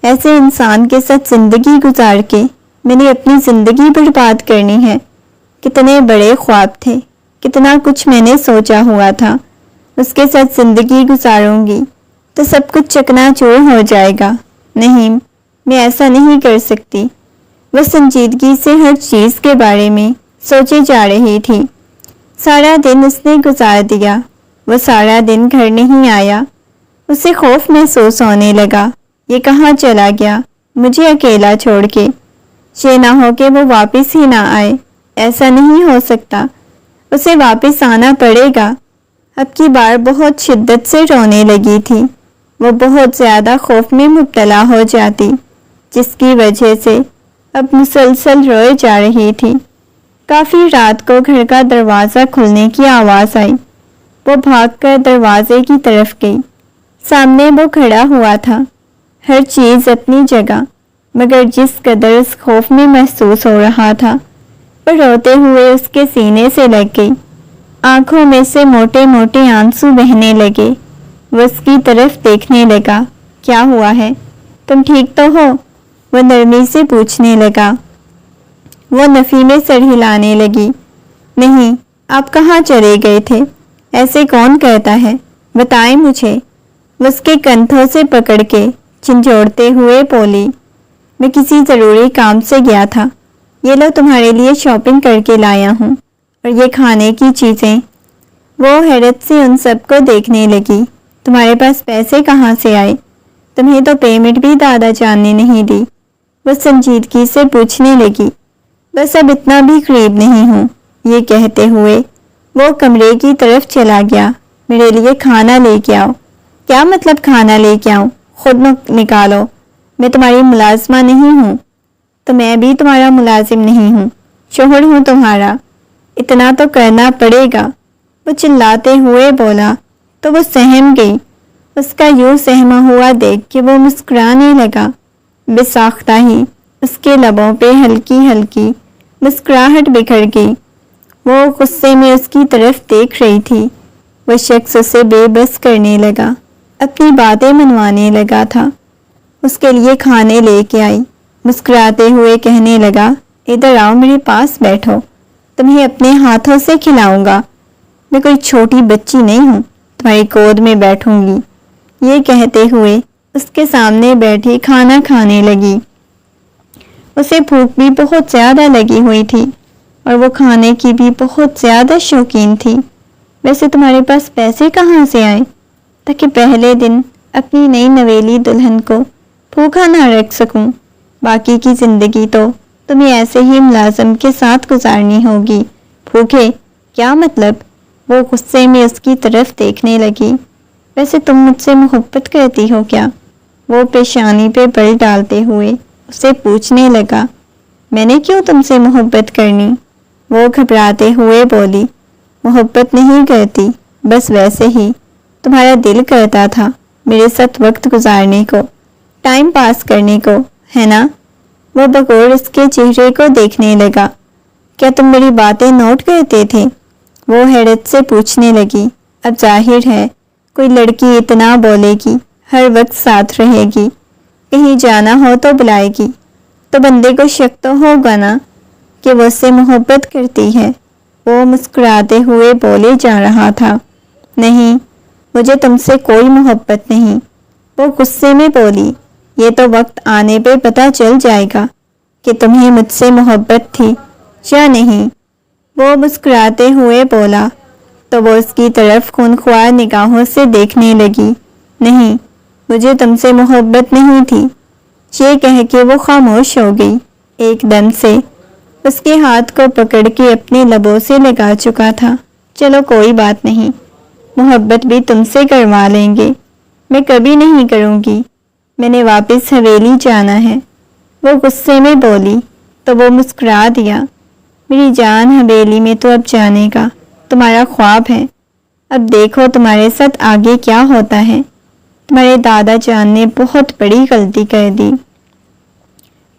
ایسے انسان کے ساتھ زندگی گزار کے میں نے اپنی زندگی برباد کرنی ہے۔ کتنے بڑے خواب تھے، کتنا کچھ میں نے سوچا ہوا تھا۔ اس کے ساتھ زندگی گزاروں گی تو سب کچھ چکنا چور ہو جائے گا۔ نہیں، میں ایسا نہیں کر سکتی۔ وہ سنجیدگی سے ہر چیز کے بارے میں سوچے جا رہی تھی۔ سارا دن اس نے گزار دیا، وہ سارا دن گھر نہیں آیا۔ اسے خوف محسوس ہونے لگا، یہ کہاں چلا گیا مجھے اکیلا چھوڑ کے؟ یہ نہ ہو کہ وہ واپس ہی نہ آئے، ایسا نہیں ہو سکتا، اسے واپس آنا پڑے گا۔ اب کی بار بہت شدت سے رونے لگی تھی۔ وہ بہت زیادہ خوف میں مبتلا ہو جاتی، جس کی وجہ سے اب مسلسل روئے جا رہی تھی۔ کافی رات کو گھر کا دروازہ کھلنے کی آواز آئی۔ وہ بھاگ کر دروازے کی طرف گئی۔ سامنے وہ کھڑا ہوا تھا، ہر چیز اپنی جگہ، مگر جس قدر اس خوف میں محسوس ہو رہا تھا، وہ روتے ہوئے اس کے سینے سے لگ گئی۔ آنکھوں میں سے موٹے موٹے آنسو بہنے لگے۔ وہ اس کی طرف دیکھنے لگا۔ کیا ہوا ہے؟ تم ٹھیک تو ہو؟ وہ نرمی سے پوچھنے لگا۔ وہ نفی میں سر ہلانے لگی۔ نہیں، آپ کہاں چلے گئے تھے؟ ایسے کون کہتا ہے؟ بتائیں مجھے۔ وہ اس کے کندھوں سے پکڑ کے جھنجھوڑتے ہوئے بولی، میں کسی ضروری کام سے گیا تھا، یہ لو تمہارے لیے شاپنگ کر کے لایا ہوں، اور یہ کھانے کی چیزیں۔ وہ حیرت سے ان سب کو دیکھنے لگی۔ تمہارے پاس پیسے کہاں سے آئے؟ تمہیں تو پیمنٹ بھی دادا جان نے نہیں دی، وہ سنجیدگی سے پوچھنے لگی۔ بس اب اتنا بھی قریب نہیں ہوں، یہ کہتے ہوئے وہ کمرے کی طرف چلا گیا۔ میرے لیے کھانا لے کے آؤ۔ کیا مطلب کھانا لے کے آؤں؟ خود نکالو، میں تمہاری ملازمہ نہیں ہوں۔ تو میں بھی تمہارا ملازم نہیں ہوں، شوہر ہوں تمہارا، اتنا تو کرنا پڑے گا، وہ چلاتے ہوئے بولا۔ تو وہ سہم گئی۔ اس کا یوں سہما ہوا دیکھ کے وہ مسکرانے لگا۔ بے ساختہ ہی اس کے لبوں پہ ہلکی ہلکی مسکراہٹ بکھر گئی۔ وہ غصے میں اس کی طرف دیکھ رہی تھی۔ وہ شخص اسے بے بس کرنے لگا، اپنی باتیں منوانے لگا تھا۔ اس کے لیے کھانے لے کے آئی، مسکراتے ہوئے کہنے لگا، ادھر آؤ، میرے پاس بیٹھو، تمہیں اپنے ہاتھوں سے کھلاؤں گا۔ میں کوئی چھوٹی بچی نہیں ہوں، تمہاری گود میں بیٹھوں گی۔ یہ کہتے ہوئے اس کے سامنے بیٹھی کھانا کھانے لگی۔ اسے بھوک بھی بہت زیادہ لگی ہوئی تھی، اور وہ کھانے کی بھی بہت زیادہ شوقین تھی۔ ویسے تمہارے پاس پیسے کہاں سے آئے تاکہ پہلے دن اپنی نئی نویلی دلہن کو بھوکا نہ رکھ سکوں؟ باقی کی زندگی تو تمہیں ایسے ہی ملازم کے ساتھ گزارنی ہوگی۔ بھوکے؟ کیا مطلب؟ وہ غصے میں اس کی طرف دیکھنے لگی۔ ویسے تم مجھ سے محبت کرتی ہو کیا؟ وہ پیشانی پہ بل ڈالتے ہوئے اسے پوچھنے لگا۔ میں نے کیوں تم سے محبت کرنی؟ وہ گھبراتے ہوئے بولی، محبت نہیں کرتی، بس ویسے ہی تمہارا دل کرتا تھا میرے ساتھ وقت گزارنے کو، ٹائم پاس کرنے کو، ہے نا؟ وہ بغور اس کے چہرے کو دیکھنے لگا۔ کیا تم میری باتیں نوٹ کرتے تھے؟ وہ حیرت سے پوچھنے لگی۔ اب ظاہر ہے کوئی لڑکی اتنا بولے گی، ہر وقت ساتھ رہے گی، کہیں جانا ہو تو بلائے گی، تو بندے کو شک تو ہوگا نا کہ وہ اس سے محبت کرتی ہے۔ وہ مسکراتے ہوئے بولے جا رہا تھا، نہیں، مجھے تم سے کوئی محبت نہیں۔ وہ غصے میں بولی، یہ تو وقت آنے پہ پتہ چل جائے گا کہ تمہیں مجھ سے محبت تھی یا نہیں۔ وہ مسکراتے ہوئے بولا تو وہ اس کی طرف خونخوار نگاہوں سے دیکھنے لگی۔ نہیں، مجھے تم سے محبت نہیں تھی۔ یہ کہہ کے وہ خاموش ہو گئی۔ ایک دم سے اس کے ہاتھ کو پکڑ کے اپنے لبوں سے لگا چکا تھا۔ چلو کوئی بات نہیں، محبت بھی تم سے کروا لیں گے۔ میں کبھی نہیں کروں گی، میں نے واپس حویلی جانا ہے۔ وہ غصے میں بولی تو وہ مسکرا دیا۔ میری جان، حویلی میں تو اب جانے کا تمہارا خواب ہے، اب دیکھو تمہارے ساتھ آگے کیا ہوتا ہے۔ تمہارے دادا جان نے بہت بڑی غلطی کر دی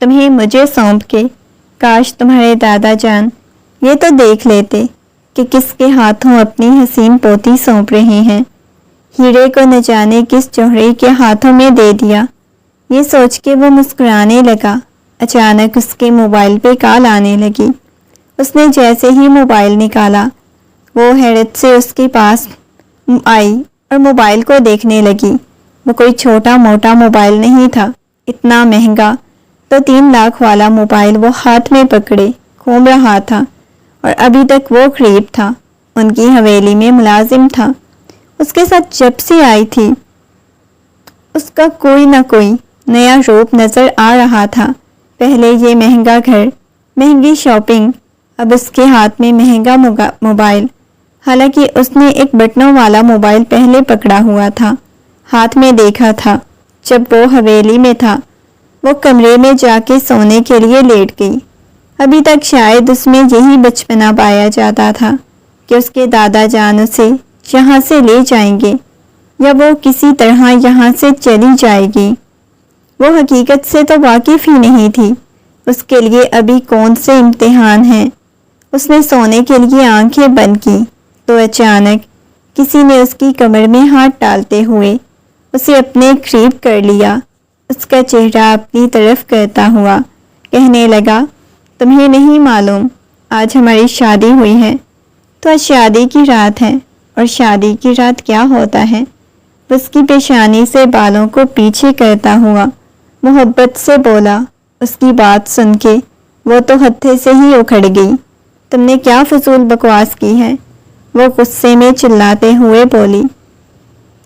تمہیں مجھے سونپ کے۔ کاش تمہارے دادا جان یہ تو دیکھ لیتے کہ کس کے ہاتھوں اپنی حسین پوتی سونپ رہے ہیں۔ ہیرے کو نہ جانے کس جوہری کے ہاتھوں میں دے دیا۔ یہ سوچ کے وہ مسکرانے لگا۔ اچانک اس کے موبائل پہ کال آنے لگی۔ اس نے جیسے ہی موبائل نکالا، وہ حیرت سے اس کے پاس آئی اور موبائل کو دیکھنے لگی۔ وہ کوئی چھوٹا موٹا موبائل نہیں تھا، اتنا مہنگا تو 3 لاکھ والا موبائل وہ ہاتھ میں پکڑے گھوم رہا تھا، اور ابھی تک وہ غریب تھا، ان کی حویلی میں ملازم تھا۔ اس کے ساتھ جب سے آئی تھی اس کا کوئی نہ کوئی نیا روپ نظر آ رہا تھا۔ پہلے یہ مہنگا گھر، مہنگی شاپنگ، اب اس کے ہاتھ میں مہنگا موبائل۔ حالانکہ اس نے ایک بٹنوں والا موبائل پہلے پکڑا ہوا تھا، ہاتھ میں دیکھا تھا جب وہ حویلی میں تھا۔ وہ کمرے میں جا کے سونے کے لیے لیٹ گئی۔ ابھی تک شاید اس میں یہی بچپنا پایا جاتا تھا کہ اس کے دادا جان اسے یہاں سے لے جائیں گے یا وہ کسی طرح یہاں سے چلی جائے گی۔ وہ حقیقت سے تو واقف ہی نہیں تھی اس کے لیے ابھی کون سے امتحان ہیں۔ اس نے سونے کے لیے آنکھیں بند کی تو اچانک کسی نے اس کی کمر میں ہاتھ ڈالتے ہوئے اسے اپنے قریب کر لیا۔ اس کا چہرہ اپنی طرف کرتا ہوا کہنے لگا، تمہیں نہیں معلوم آج ہماری شادی ہوئی ہے؟ تو آج شادی کی رات ہے، اور شادی کی رات کیا ہوتا ہے؟ اس کی پیشانی سے بالوں کو پیچھے کرتا ہوا محبت سے بولا۔ اس کی بات سن کے وہ تو ہتھے سے ہی اکھڑ گئی۔ تم نے کیا فضول بکواس کی ہے؟ وہ غصے میں چلاتے ہوئے بولی۔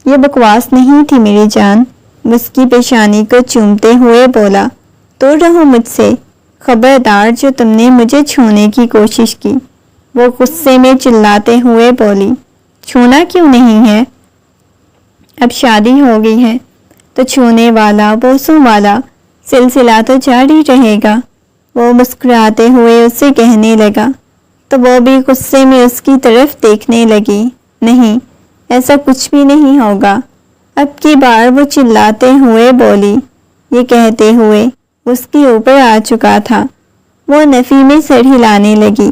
یہ بکواس نہیں تھی میری جان، اس کی پیشانی کو چومتے ہوئے بولا۔ دور رہو مجھ سے، خبردار جو تم نے مجھے چھونے کی کوشش کی۔ وہ غصے میں چلاتے ہوئے بولی، چھونا کیوں نہیں ہے؟ اب شادی ہو گئی ہے تو چھونے والا بوسوں والا سلسلہ تو جاری رہے گا۔ وہ مسکراتے ہوئے اسے کہنے لگا تو وہ بھی غصے میں اس کی طرف دیکھنے لگی۔ نہیں، ایسا کچھ بھی نہیں ہوگا۔ اب کی بار وہ چلاتے ہوئے بولی۔ یہ کہتے ہوئے اس کے اوپر آ چکا تھا۔ وہ نفی میں سر ہلانے لگی۔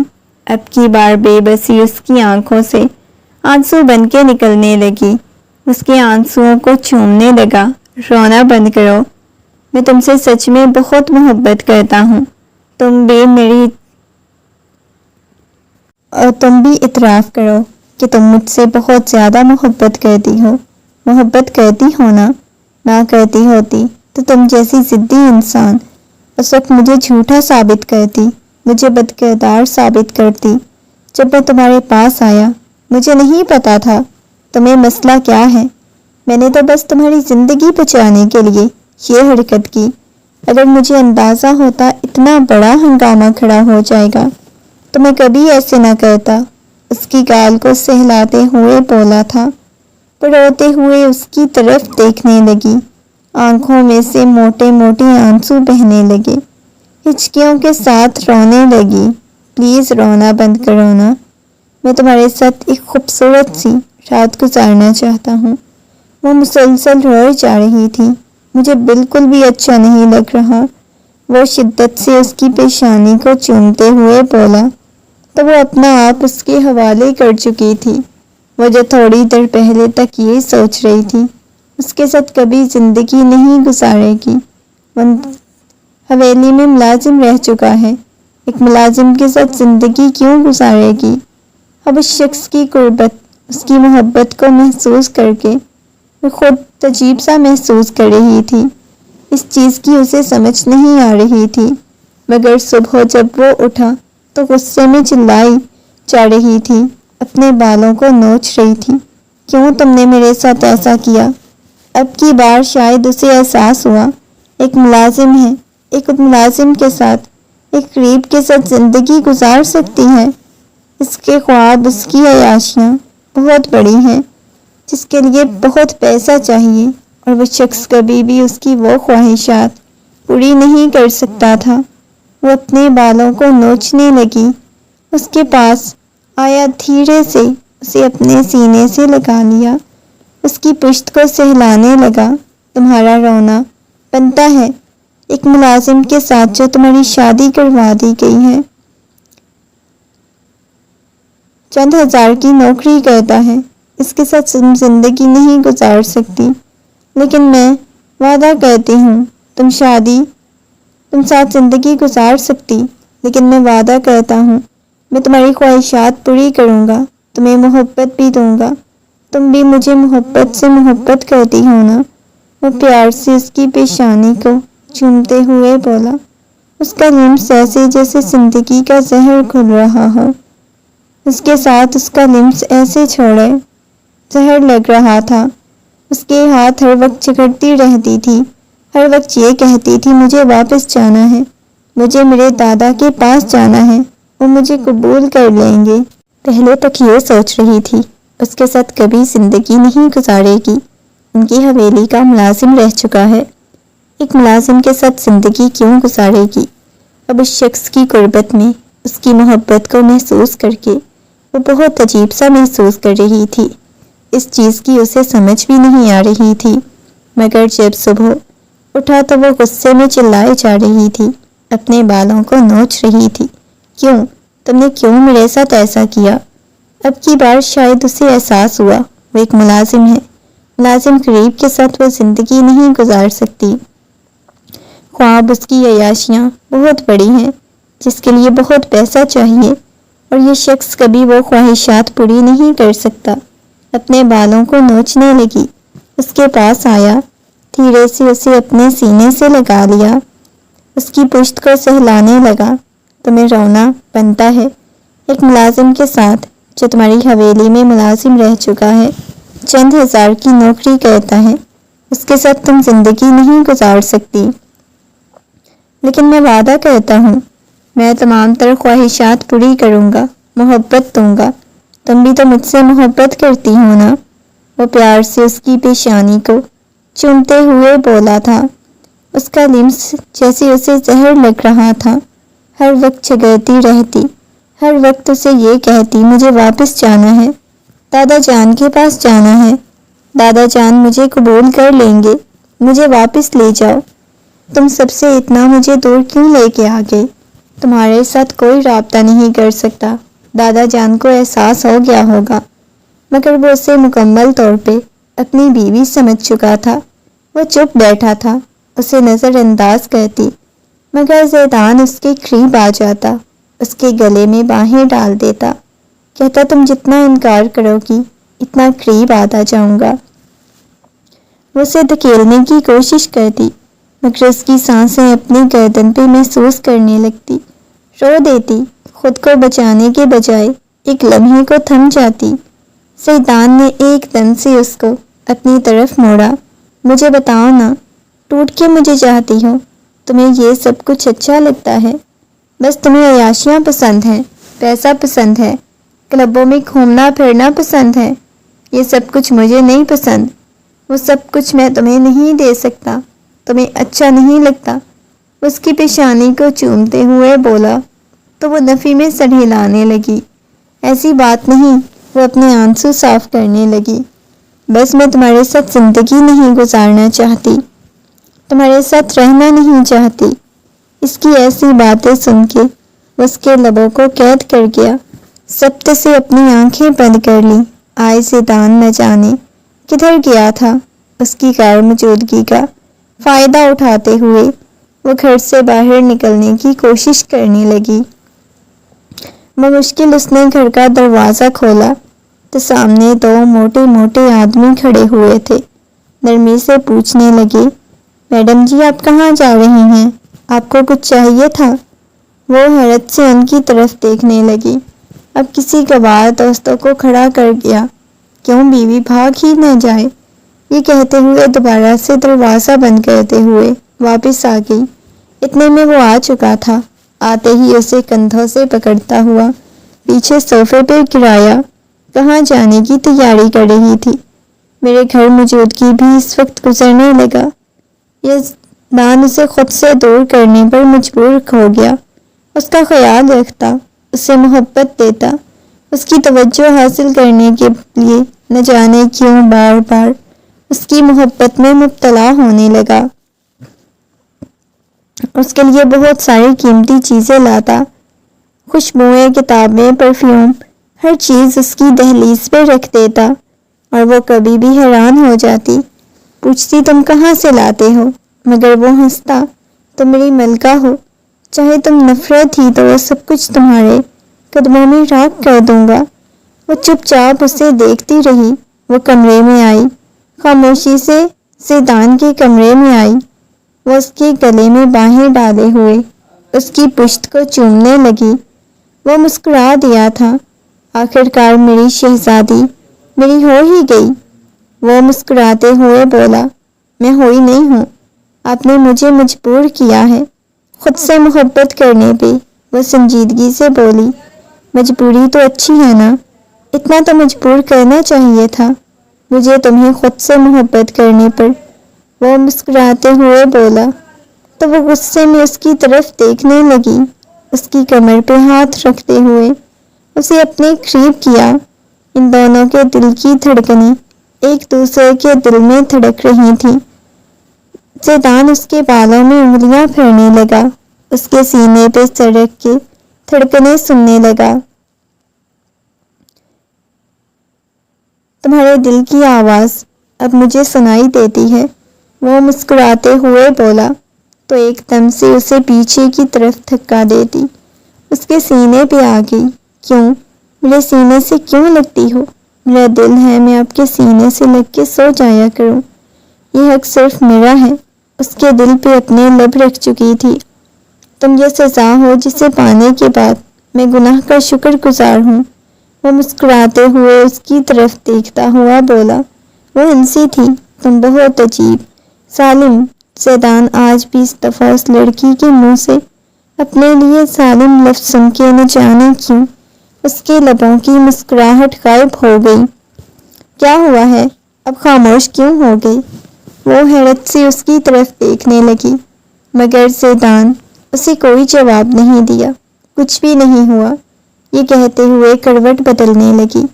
اب کی بار بے بسی اس کی آنکھوں سے آنسو بن کے نکلنے لگی۔ اس کے آنسوؤں کو چومنے لگا۔ رونا بند کرو، میں تم سے سچ میں بہت محبت کرتا ہوں۔ تم بھی اعتراف کرو کہ تم مجھ سے بہت زیادہ محبت کرتی ہو۔ محبت کرتی ہو نا؟ نہ کرتی ہوتی تو تم جیسی ضدی انسان اس وقت مجھے جھوٹا ثابت کرتی، مجھے بدکردار ثابت کرتی۔ جب میں تمہارے پاس آیا مجھے نہیں پتا تھا تمہیں مسئلہ کیا ہے۔ میں نے تو بس تمہاری زندگی بچانے کے لیے یہ حرکت کی۔ اگر مجھے اندازہ ہوتا اتنا بڑا ہنگامہ کھڑا ہو جائے گا تو میں کبھی ایسے نہ کرتا۔ اس کی گال کو سہلاتے ہوئے بولا تھا، پر روتے ہوئے اس کی طرف دیکھنے لگی۔ آنکھوں میں سے موٹے موٹے آنسو بہنے لگے، ہچکیوں کے ساتھ رونے لگی۔ پلیز رونا بند کرو نا، میں تمہارے ساتھ ایک خوبصورت سی رات گزارنا چاہتا ہوں۔ وہ مسلسل روئے جا رہی تھی۔ مجھے بالکل بھی اچھا نہیں لگ رہا، وہ شدت سے اس کی پیشانی کو چومتے ہوئے بولا تو وہ اپنا آپ اس کے حوالے کر چکی تھی۔ وہ جو تھوڑی دیر پہلے تک یہ سوچ رہی تھی اس کے ساتھ کبھی زندگی نہیں گزارے گی، وہ حویلی میں ملازم رہ چکا ہے، ایک ملازم کے ساتھ زندگی کیوں گزارے گی؟ اب اس شخص کی قربت، اس کی محبت کو محسوس کر کے وہ خود عجیب سا محسوس کر رہی تھی۔ اس چیز کی اسے سمجھ نہیں آ رہی تھی، مگر صبح جب وہ اٹھا تو غصے میں چلائی جا رہی تھی، اپنے بالوں کو نوچ رہی تھی، کیوں تم نے میرے ساتھ ایسا کیا؟ اب کی بار شاید اسے احساس ہوا ایک ملازم ہے، ایک ملازم کے ساتھ، ایک غریب کے ساتھ زندگی گزار سکتی ہے۔ اس کے خواب، اس کی عیاشیاں بہت بڑی ہیں جس کے لیے بہت پیسہ چاہیے، اور وہ شخص کبھی بھی اس کی وہ خواہشات پوری نہیں کر سکتا تھا۔ وہ اپنے بالوں کو نوچنے لگی، اس کے پاس آیا، دھیرے سے اسے اپنے سینے سے لگا لیا، اس کی پشت کو سہلانے لگا۔ تمہارا رونا بنتا ہے ایک ملازم کے ساتھ جو تمہاری شادی کروا دی گئی ہے، چند ہزار کی نوکری کرتا ہے، اس کے ساتھ تم زندگی نہیں گزار سکتی، لیکن میں وعدہ کرتی ہوں تم ساتھ زندگی گزار سکتی، لیکن میں وعدہ کرتا ہوں میں تمہاری خواہشات پوری کروں گا، تمہیں محبت بھی دوں گا، تم بھی مجھے محبت سے محبت کرتی ہو نا؟ وہ پیار سے اس کی پیشانی کو چومتے ہوئے بولا، اس کا لمس ایسے جیسے زندگی کا زہر گھل رہا ہو، اس کے ساتھ اس کا لمس ایسے چھوڑے زہر لگ رہا تھا۔ اس کے ہاتھ ہر وقت جھگڑتی رہتی تھی، ہر وقت یہ کہتی تھی مجھے واپس جانا ہے، مجھے میرے دادا کے پاس جانا ہے، وہ مجھے قبول کر لیں گے۔ پہلے تک یہ سوچ رہی تھی اس کے ساتھ کبھی زندگی نہیں گزارے گی، ان کی حویلی کا ملازم رہ چکا ہے، ایک ملازم کے ساتھ زندگی کیوں گزارے گی؟ اب اس شخص کی قربت میں اس کی محبت کو محسوس کر کے وہ بہت عجیب سا محسوس کر رہی تھی۔ اس چیز کی اسے سمجھ بھی نہیں آ رہی تھی، مگر جب صبح اٹھا تو وہ غصے میں چلائے جا رہی تھی، اپنے بالوں کو نوچ رہی تھی، کیوں تم نے کیوں میرے ساتھ ایسا کیا؟ اب کی بار شاید اسے احساس ہوا وہ ایک ملازم ہے، ملازم غریب کے ساتھ وہ زندگی نہیں گزار سکتی۔ خواب، اس کی عیاشیاں بہت بڑی ہیں جس کے لیے بہت پیسہ چاہیے، اور یہ شخص کبھی وہ خواہشات پوری نہیں کر سکتا۔ اپنے بالوں کو نوچنے لگی، اس کے پاس آیا، دھیرے سے اسے اپنے سینے سے لگا لیا، اس کی پشت کو سہلانے لگا۔ تمہیں رونا بنتا ہے ایک ملازم کے ساتھ جو تمہاری حویلی میں ملازم رہ چکا ہے، چند ہزار کی نوکری کرتا ہے، اس کے ساتھ تم زندگی نہیں گزار سکتی، لیکن میں وعدہ کرتا ہوں میں تمام تر خواہشات پوری کروں گا، محبت دوں گا، تم بھی تو مجھ سے محبت کرتی ہو نا؟ وہ پیار سے اس کی پیشانی کو چومتے ہوئے بولا تھا، اس کا لمس جیسے اسے زہر لگ رہا تھا، ہر وقت جھگڑتی رہتی، ہر وقت اسے یہ کہتی مجھے واپس جانا ہے، دادا جان کے پاس جانا ہے، دادا جان مجھے قبول کر لیں گے، مجھے واپس لے جاؤ، تم سب سے اتنا مجھے دور کیوں لے کے آ گئے؟ تمہارے ساتھ کوئی رابطہ نہیں کر سکتا، دادا جان کو احساس ہو گیا ہوگا، مگر وہ اسے مکمل طور پہ اپنی بیوی سمجھ چکا تھا۔ وہ چپ بیٹھا تھا، اسے نظر انداز کرتی، مگر زیدان اس کے قریب آ جاتا، اس کے گلے میں باہیں ڈال دیتا، کہتا تم جتنا انکار کرو گی اتنا قریب آتا جاؤں گا۔ وہ اسے دھکیلنے کی کوشش کرتی، مگر اس کی سانسیں اپنی گردن پہ محسوس کرنے لگتی، رو دیتی، خود کو بچانے کے بجائے ایک لمحے کو تھم جاتی۔ زیدان نے ایک دم سے اس کو اپنی طرف موڑا، مجھے بتاؤ نا، ٹوٹ کے مجھے چاہتی ہو؟ تمہیں یہ سب کچھ اچھا لگتا ہے؟ بس تمہیں عیاشیاں پسند ہیں، پیسہ پسند ہے، کلبوں میں گھومنا پھرنا پسند ہے، یہ سب کچھ مجھے نہیں پسند، وہ سب کچھ میں تمہیں نہیں دے سکتا، تمہیں اچھا نہیں لگتا۔ اس کی پیشانی کو چومتے ہوئے بولا تو وہ نفی میں سر ہلانے لگی، ایسی بات نہیں، وہ اپنے آنسو صاف کرنے لگی، بس میں تمہارے ساتھ زندگی نہیں گزارنا چاہتی، تمہارے ساتھ رہنا نہیں چاہتی، اس کی ایسی باتیں سن کے اس کے لبوں کو قید کر گیا، ضبط سے اپنی آنکھیں بند کر لیں۔ آئے زیدان نہ جانے کدھر گیا تھا۔ اس کی غیر موجودگی کا فائدہ اٹھاتے ہوئے وہ گھر سے باہر نکلنے کی کوشش کرنے لگی۔ بمشکل اس نے گھر کا دروازہ کھولا تو سامنے دو موٹے موٹے آدمی کھڑے ہوئے تھے۔ نرمی سے پوچھنے لگے، میڈم جی آپ کہاں جا رہی ہیں؟ آپ کو کچھ چاہیے تھا؟ وہ حیرت سے ان کی طرف دیکھنے لگی۔ اب کسی گوار دوستوں کو کھڑا کر گیا، کیوں بیوی بھاگ ہی نہ جائے، یہ کہتے ہوئے دوبارہ سے دروازہ بند کرتے ہوئے واپس آ گئی۔ اتنے میں وہ آ چکا تھا۔ آتے ہی اسے کندھوں سے پکڑتا ہوا پیچھے صوفے پہ گرایا۔ کہاں جانے کی تیاری کر رہی تھی؟ میرے گھر موجودگی بھی اس وقت گزرنے لگا۔ یہ زیدان اسے خود سے دور کرنے پر مجبور ہو گیا۔ اس کا خیال رکھتا، اسے محبت دیتا، اس کی توجہ حاصل کرنے کے لیے نہ جانے کیوں بار بار اس کی محبت میں مبتلا ہونے لگا۔ اس کے لیے بہت ساری قیمتی چیزیں لاتا، خوشبوئیں، کتابیں، پرفیوم، ہر چیز اس کی دہلیز پہ رکھ دیتا، اور وہ کبھی بھی حیران ہو جاتی، پوچھتی تم کہاں سے لاتے ہو؟ مگر وہ ہنستا، تم میری ملکہ ہو، چاہے تم نفرت ہی تو وہ سب کچھ تمہارے قدموں میں راکھ کر دوں گا۔ وہ چپ چاپ اسے دیکھتی رہی۔ وہ کمرے میں آئی، خاموشی سے زیدان کے کمرے میں آئی۔ وہ اس کے گلے میں باہیں ڈالے ہوئے اس کی پشت کو چومنے لگی۔ وہ مسکرا دیا تھا، آخرکار میری شہزادی میری ہو ہی گئی۔ وہ مسکراتے ہوئے بولا، میں ہوئی نہیں ہوں، آپ نے مجھے مجبور کیا ہے خود سے محبت کرنے پہ۔ وہ سنجیدگی سے بولی، مجبوری تو اچھی ہے نا، اتنا تو مجبور کرنا چاہیے تھا مجھے تمہیں خود سے محبت کرنے پر۔ وہ مسکراتے ہوئے بولا تو وہ غصے میں اس کی طرف دیکھنے لگی، اس کی کمر پہ ہاتھ رکھتے ہوئے اسے اپنے قریب کیا۔ ان دونوں کے دل کی دھڑکنیں ایک دوسرے کے دل میں دھڑک رہی تھیں۔ زیدان اس کے بالوں میں انگلیاں پھیرنے لگا، اس کے سینے پہ سر رکھ کے دھڑکنیں سننے لگا۔ تمہارے دل کی آواز اب مجھے سنائی دیتی ہے، وہ مسکراتے ہوئے بولا تو ایک دم سے اسے پیچھے کی طرف دھکا دیتی اس کے سینے پہ آ گئی۔ کیوں میرے سینے سے کیوں لگتی ہو؟ میرا دل ہے میں آپ کے سینے سے لگ کے سو جایا کروں، یہ حق صرف میرا ہے۔ اس کے دل پہ اپنے لب رکھ چکی تھی۔ تم یہ سزا ہو جسے پانے کے بعد میں گناہ کا شکر گزار ہوں۔ وہ مسکراتے ہوئے اس کی طرف دیکھتا ہوا بولا۔ وہ ہنسی تھی، تم بہت عجیب، ظالم۔ زیدان آج بھی اس دفعہ اس لڑکی کے منہ سے اپنے لیے ظالم لفظ سن کے نہ جانے کیوں اس کے لبوں کی مسکراہٹ غائب ہو گئی۔ کیا ہوا ہے؟ اب خاموش کیوں ہو گئی؟ وہ حیرت سے اس کی طرف دیکھنے لگی، مگر زیدان اسے کوئی جواب نہیں دیا۔ کچھ بھی نہیں ہوا، یہ کہتے ہوئے کروٹ بدلنے لگی۔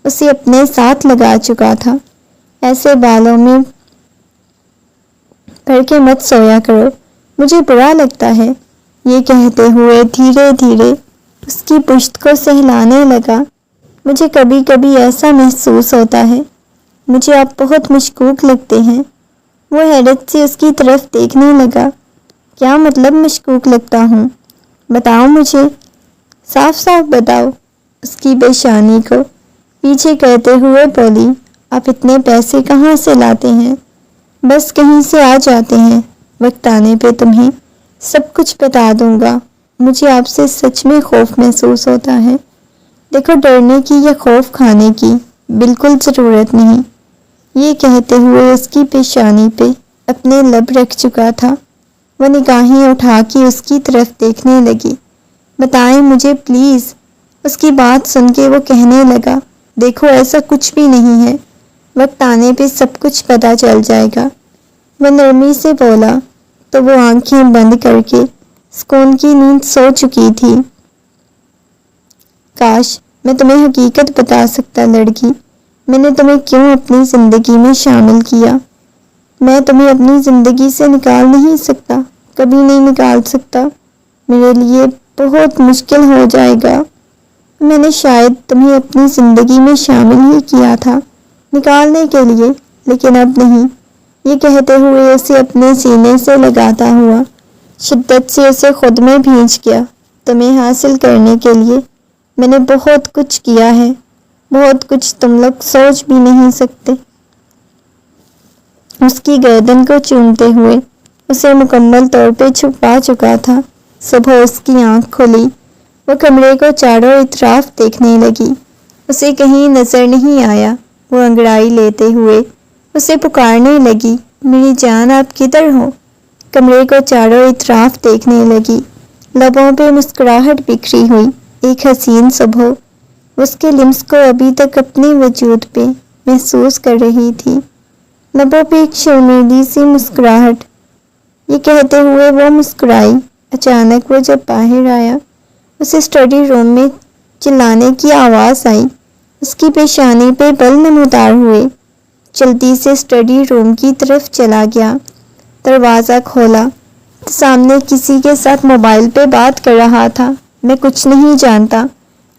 اسے اپنے ساتھ لگا چکا تھا۔ ایسے بالوں میں بھر کے مت سویا کرو، مجھے برا لگتا ہے، یہ کہتے ہوئے دھیرے دھیرے اس کی پشت کو سہلانے لگا۔ مجھے کبھی کبھی ایسا محسوس ہوتا ہے مجھے آپ بہت مشکوک لگتے ہیں۔ وہ حیرت سے اس کی طرف دیکھنے لگا۔ کیا مطلب مشکوک لگتا ہوں؟ بتاؤ مجھے، صاف صاف بتاؤ۔ اس کی پیشانی کو پیچھے کرتے ہوئے بولی، آپ اتنے پیسے کہاں سے لاتے ہیں؟ بس کہیں سے آ جاتے ہیں، وقت آنے پہ تمہیں سب کچھ بتا دوں گا۔ مجھے آپ سے سچ میں خوف محسوس ہوتا ہے۔ دیکھو ڈرنے کی یا خوف کھانے کی بالکل ضرورت نہیں۔ یہ کہتے ہوئے اس کی پیشانی پہ اپنے لب رکھ چکا تھا۔ وہ نگاہیں اٹھا کے اس کی طرف دیکھنے لگی۔ بتائیں مجھے پلیز۔ اس کی بات سن کے وہ کہنے لگا، دیکھو ایسا کچھ بھی نہیں ہے، وقت آنے پہ سب کچھ پتہ چل جائے گا۔ وہ نرمی سے بولا تو وہ آنکھیں بند کر کے سکون کی نیند سو چکی تھی۔ کاش میں تمہیں حقیقت بتا سکتا لڑکی، میں نے تمہیں کیوں اپنی زندگی میں شامل کیا۔ میں تمہیں اپنی زندگی سے نکال نہیں سکتا، کبھی نہیں نکال سکتا، میرے لیے بہت مشکل ہو جائے گا۔ میں نے شاید تمہیں اپنی زندگی میں شامل ہی کیا تھا نکالنے کے لیے، لیکن اب نہیں۔ یہ کہتے ہوئے اسے اپنے سینے سے لگاتا ہوا شدت سے اسے خود میں بھینچ گیا۔ تمہیں حاصل کرنے کے لیے میں نے بہت کچھ کیا ہے، بہت کچھ تم لوگ سوچ بھی نہیں سکتے۔ اس کی گردن کو چومتے ہوئے اسے مکمل طور پہ چھپا چکا تھا۔ صبح اس کی آنکھ کھلی، وہ کمرے کو چاروں اطراف دیکھنے لگی، اسے کہیں نظر نہیں آیا۔ وہ انگڑائی لیتے ہوئے اسے پکارنے لگی، میری جان آپ کدھر ہو؟ کمرے کو چاروں اطراف دیکھنے لگی، لبوں پہ مسکراہٹ بکھری ہوئی۔ ایک حسین صبح اس کے لمس کو ابھی تک اپنے وجود پہ محسوس کر رہی تھی، لبوں پہ ایک شرمیلی سی مسکراہٹ۔ یہ کہتے ہوئے وہ مسکرائی۔ اچانک وہ جب باہر آیا، اسے اسٹڈی روم میں چلانے کی آواز آئی، اس کی پیشانی پہ بل نمودار ہوئے۔ جلدی سے اسٹڈی روم کی طرف چلا گیا، دروازہ کھولا تو سامنے کسی کے ساتھ موبائل پہ بات کر رہا تھا۔ میں کچھ نہیں جانتا،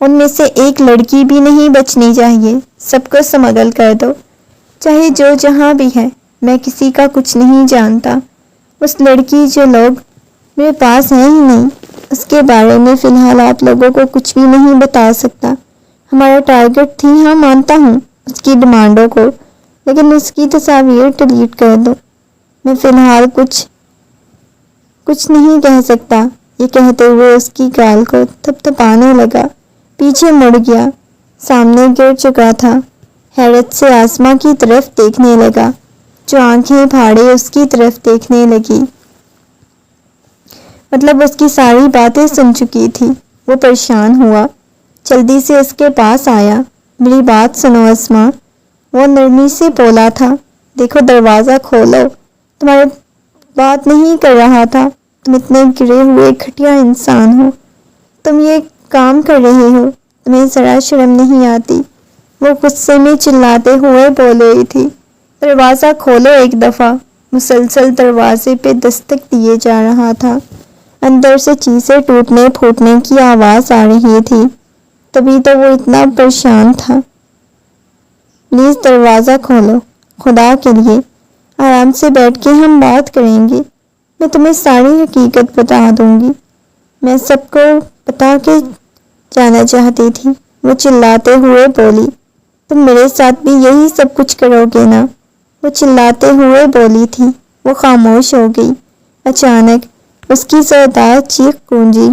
ان میں سے ایک لڑکی بھی نہیں بچنی چاہیے، سب کو سمگل کر دو، چاہے جو جہاں بھی ہے، میں کسی کا کچھ نہیں جانتا۔ اس لڑکی جو لوگ میرے پاس ہیں ہی نہیں، اس کے بارے میں فی الحال آپ لوگوں کو کچھ بھی نہیں بتا سکتا۔ ہمارا ٹارگٹ تھی، ہاں مانتا ہوں اس کی ڈیمانڈوں کو، لیکن اس کی تصاویر ڈیلیٹ کر دو۔ میں فی الحال کچھ نہیں کہہ سکتا۔ یہ کہتے ہوئے اس کی گال کو تھپتھپانے لگا، پیچھے مڑ گیا، سامنے گر چکا تھا، حیرت سے آسماں کی طرف دیکھنے لگا، جو آنکھیں پھاڑے اس کی طرف دیکھنے لگی۔ مطلب اس کی ساری باتیں سن چکی تھی۔ وہ پریشان ہوا، جلدی سے اس کے پاس آیا، میری بات سنو اسماء، وہ نرمی سے بولا تھا، دیکھو دروازہ کھولو، تمہاری بات نہیں کر رہا تھا، تم اتنے گرے ہوئے گھٹیا انسان ہو، تم یہ کام کر رہے ہو، تمہیں ذرا شرم نہیں آتی؟ وہ غصے میں چلاتے ہوئے بول رہی تھی، دروازہ کھولو ایک دفعہ۔ مسلسل دروازے پہ دستک دیے جا رہا تھا، اندر سے چیزیں ٹوٹنے پھوٹنے کی آواز آ رہی تھی، تبھی تو وہ اتنا پریشان تھا۔ پلیز دروازہ کھولو، خدا کے لیے، آرام سے بیٹھ کے ہم بات کریں گے، میں تمہیں ساری حقیقت بتا دوں گی، میں سب کو بتا کے جانا چاہتی تھی۔ وہ چلاتے ہوئے بولی، تم میرے ساتھ بھی یہی سب کچھ کرو گے نا؟ وہ چلاتے ہوئے بولی تھی۔ وہ خاموش ہو گئی۔ اچانک اس کی زوردار چیخ گونجی،